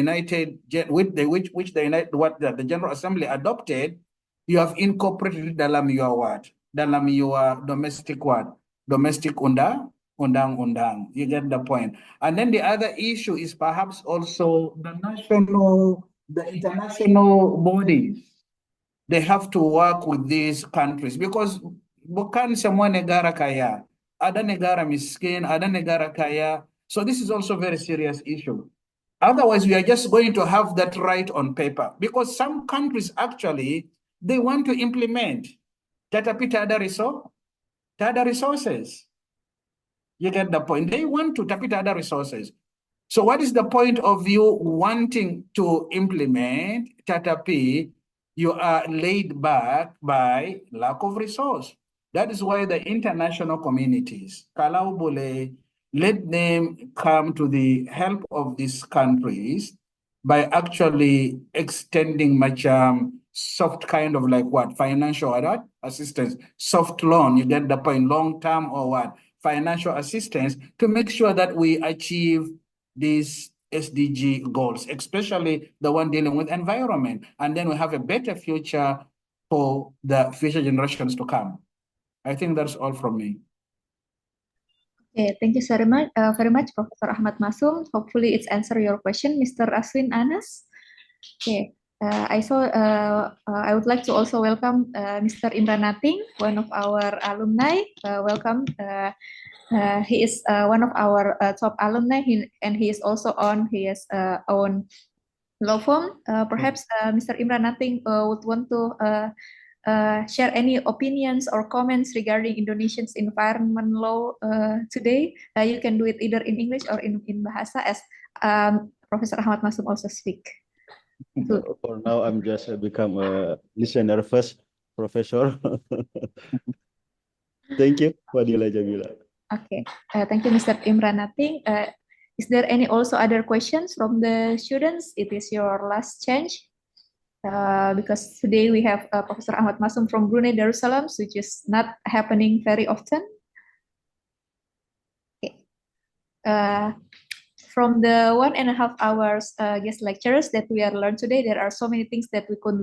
General Assembly adopted, you have incorporated dalam your what? Dalam your domestic what? Domestic undang-undang. You get the point. And then the other issue is perhaps also the international bodies. They have to work with these countries because bukan semua negara kaya. Ada negara miskin, ada negara kaya. So this is also a very serious issue. Otherwise, we are just going to have that right on paper because some countries actually, they want to implement. Tetapi tak ada resources. You get the point. They want to, tapi tak ada resources. So what is the point of you wanting to implement, tetapi you are laid back by lack of resource? That is why the international communities, kalau boleh, let them come to the help of these countries by actually extending macam soft kind of like what? Financial assistance, soft loan, you get the point, long term or what? Financial assistance to make sure that we achieve these SDG goals, especially the one dealing with environment. And then we have a better future for the future generations to come. I think that's all from me. Okay, thank you very much, Professor Ahmad Masum. Hopefully it's answer your question, Mr. Aswin Anas. Okay, I would like to also welcome Mr. Imran Nating, one of our alumni. Welcome. He is one of our top alumni, and he is also on his own law firm. Perhaps Mr. Imran Nating would want to share any opinions or comments regarding Indonesia's environment law today. You can do it either in English or in Bahasa, as Professor Ahmad Masum also speak. For now, I'm just become a listener first, Professor. Thank you, Fadila Jamila. Okay, thank you, Mr. Imran Nating. Is there any also other questions from the students? It is your last chance. Because today we have Professor Ahmad Masum from Brunei Darussalam, which is not happening very often. Okay. From the 1.5 hours guest lectures that we are learned today, there are so many things that we could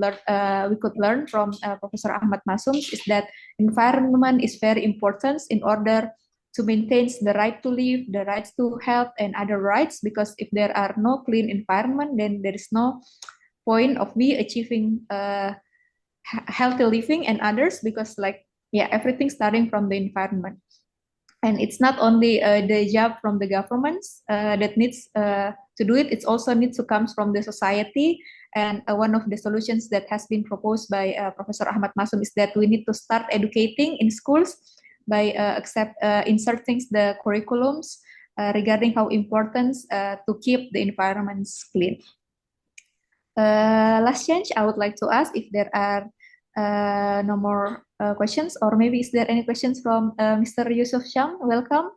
learn from Professor Ahmad Masum. Is that environment is very important in order to maintain the right to live, the rights to health, and other rights. Because if there are no clean environment, then there is no point of we achieving healthy living and others, because everything starting from the environment. And it's not only the job from the governments that needs to do it, it also needs to come from the society. And one of the solutions that has been proposed by Professor Ahmad Masum is that we need to start educating in schools by inserting the curriculums regarding how important to keep the environments clean. Last chance, I would like to ask if there are no more questions, or maybe is there any questions from Mr. Yusuf Sham? Welcome.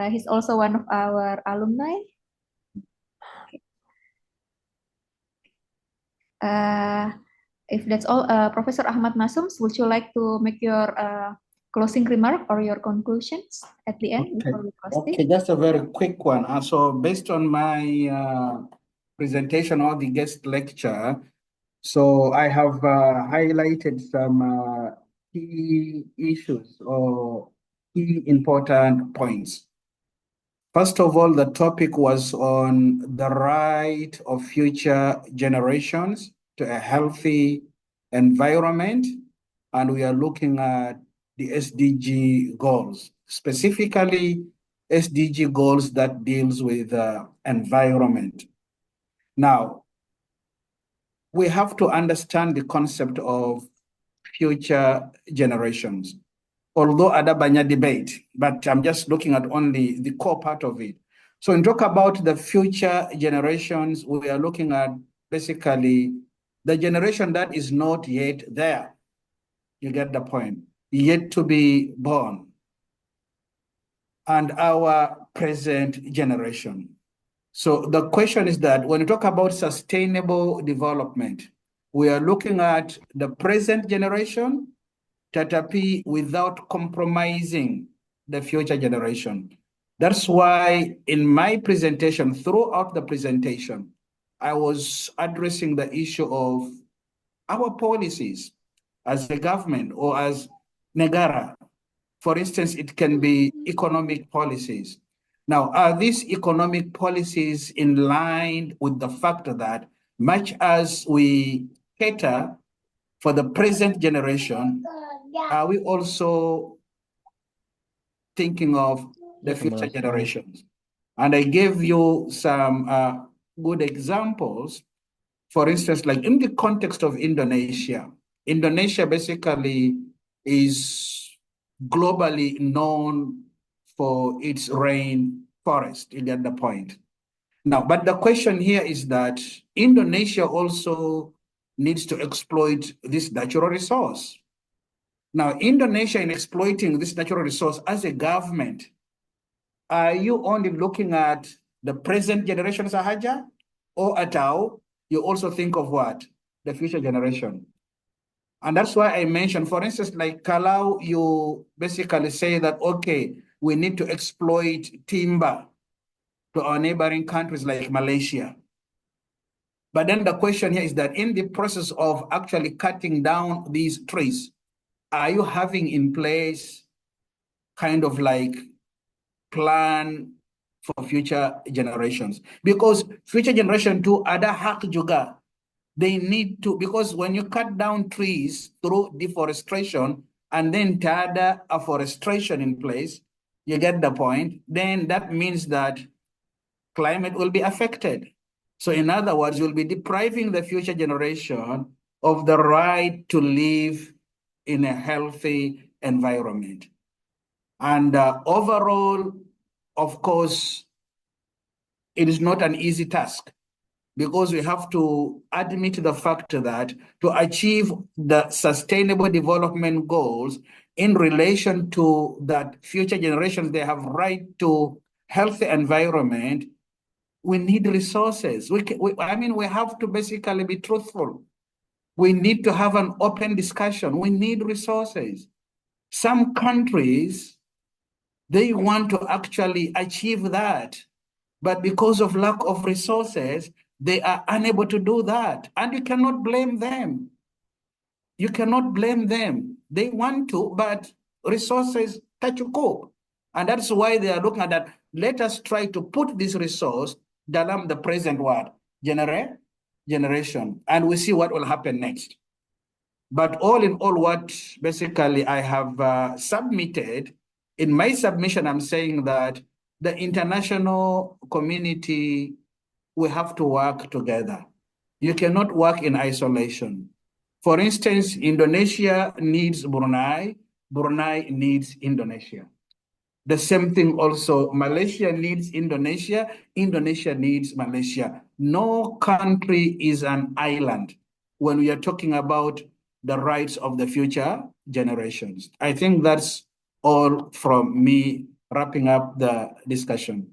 He's also one of our alumni. If that's all, Professor Ahmad Masum, would you like to make your closing remark or your conclusions at the end before we proceed? Okay, just a very quick one. So based on my presentation or the guest lecture, so I have highlighted some key issues or key important points. First of all, the topic was on the right of future generations to a healthy environment, and we are looking at the SDG goals, specifically SDG goals that deals with environment. Now, we have to understand the concept of future generations. Although ada banyak debate, but I'm just looking at only the core part of it. So when we talk about the future generations, we are looking at basically the generation that is not yet there. You get the point. Yet to be born. And our present generation. So the question is that when we talk about sustainable development, we are looking at the present generation, tatapi, without compromising the future generation. That's why in my presentation, throughout the presentation, I was addressing the issue of our policies as a government or as negara. For instance, it can be economic policies. Now, are these economic policies in line with the fact that much as we cater for the present generation, are we also thinking of the future generations? And I gave you some good examples. For instance, like in the context of Indonesia, Indonesia basically is globally known for its rainforest. You get the point. Now, but the question here is that Indonesia also needs to exploit this natural resource. Now, Indonesia, in exploiting this natural resource as a government, are you only looking at the present generation sahaja, or atau you also think of what? The future generation. And that's why I mentioned, for instance, like kalau you basically say that, okay, we need to exploit timber to our neighboring countries like Malaysia. But then the question here is that in the process of actually cutting down these trees, are you having in place kind of like plan for future generations? Because future generation too ada hak juga. They need to, because when you cut down trees through deforestation and then tada afforestation in place, you get the point, then that means that climate will be affected. So in other words, you'll be depriving the future generation of the right to live in a healthy environment. And overall, of course, it is not an easy task, because we have to admit the fact that to achieve the sustainable development goals in relation to that future generations, they have right to healthy environment, we need resources. I mean, we have to basically be truthful. We need to have an open discussion. We need resources. Some countries, they want to actually achieve that, but because of lack of resources, they are unable to do that. And you cannot blame them. You cannot blame them. They want to, but resources cukup. And that's why they are looking at that. Let us try to put this resource dalam the present world generation, and we see what will happen next. But all in all, what basically I have submitted, in my submission, I'm saying that the international community, we have to work together. You cannot work in isolation. For instance, Indonesia needs Brunei, Brunei needs Indonesia. The same thing also, Malaysia needs Indonesia, Indonesia needs Malaysia. No country is an island when we are talking about the rights of the future generations. I think that's all from me, wrapping up the discussion.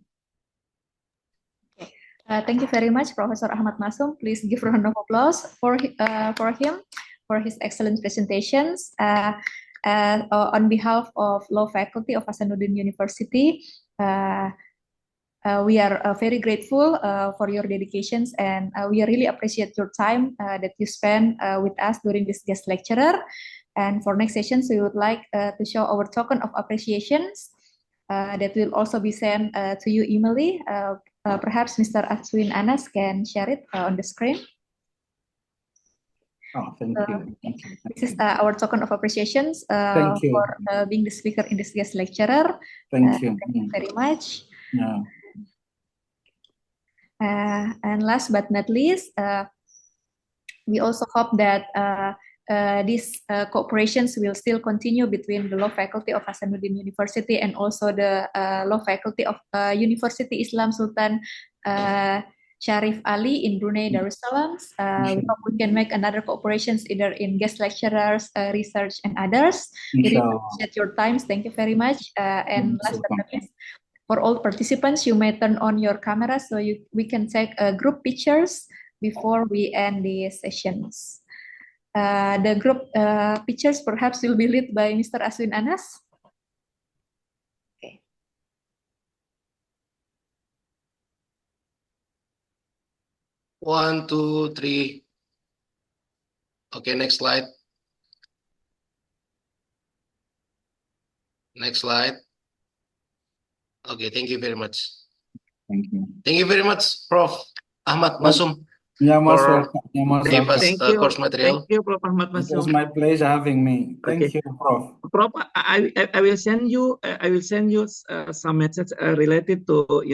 Thank you very much, Professor Ahmad Masum. Please give a round of applause for him for his excellent presentations. On behalf of Law Faculty of Hasanuddin University, we are very grateful for your dedications, and we really appreciate your time that you spend with us during this guest lecturer. And for next sessions, we would like to show our token of appreciations that will also be sent to you emailly. Perhaps Mr. Aswin Anas can share it on the screen. Oh, thank you. Thank you. This is our token of appreciations Thank you. for being the speaker in this guest lecturer. Thank you. Thank you very much. Yeah. And last but not least, we also hope that these cooperations will still continue between the Law Faculty of Hasanuddin University and also the Law Faculty of University Islam Sultan Sharif Ali in Brunei Darussalam. We hope we can make another cooperations either in guest lecturers, research, and others. We really appreciate your times. Thank you very much. And last but not least, for all participants, you may turn on your camera so we can take group pictures before we end the sessions. The group pictures perhaps will be led by Mr. Aswin Anas. Okay. 1, 2, 3. Okay, next slide. Next slide. Okay, thank you very much. Thank you. Thank you very much, Prof. Ahmad Masum, Yeah, most for welcome. Yeah, most giving welcome. us Thank you. course material. Thank you, Prof. Ahmad It was Masum. my pleasure having me. Thank Okay. you, Prof. Prof, I will send you some messages related to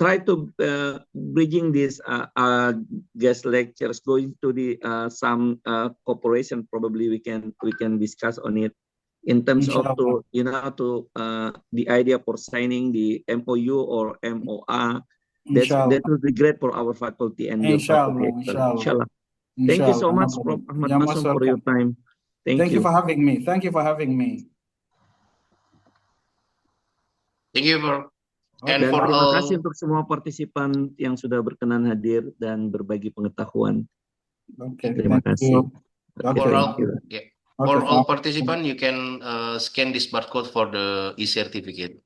try to bridging these guest lectures going to the some cooperation. Probably we can discuss on it in terms of the idea for signing the MOU or MOA. That would be great for our faculty and your faculty. Inshallah. Thank you so much, Prof. Ahmad Masum, for your time. Thank you for having me. Thank you for having me. Thank you for Dan terima kasih untuk semua partisipan yang sudah berkenan hadir dan berbagi pengetahuan. Terima kasih. For all participants, you can scan this barcode for the e-certificate.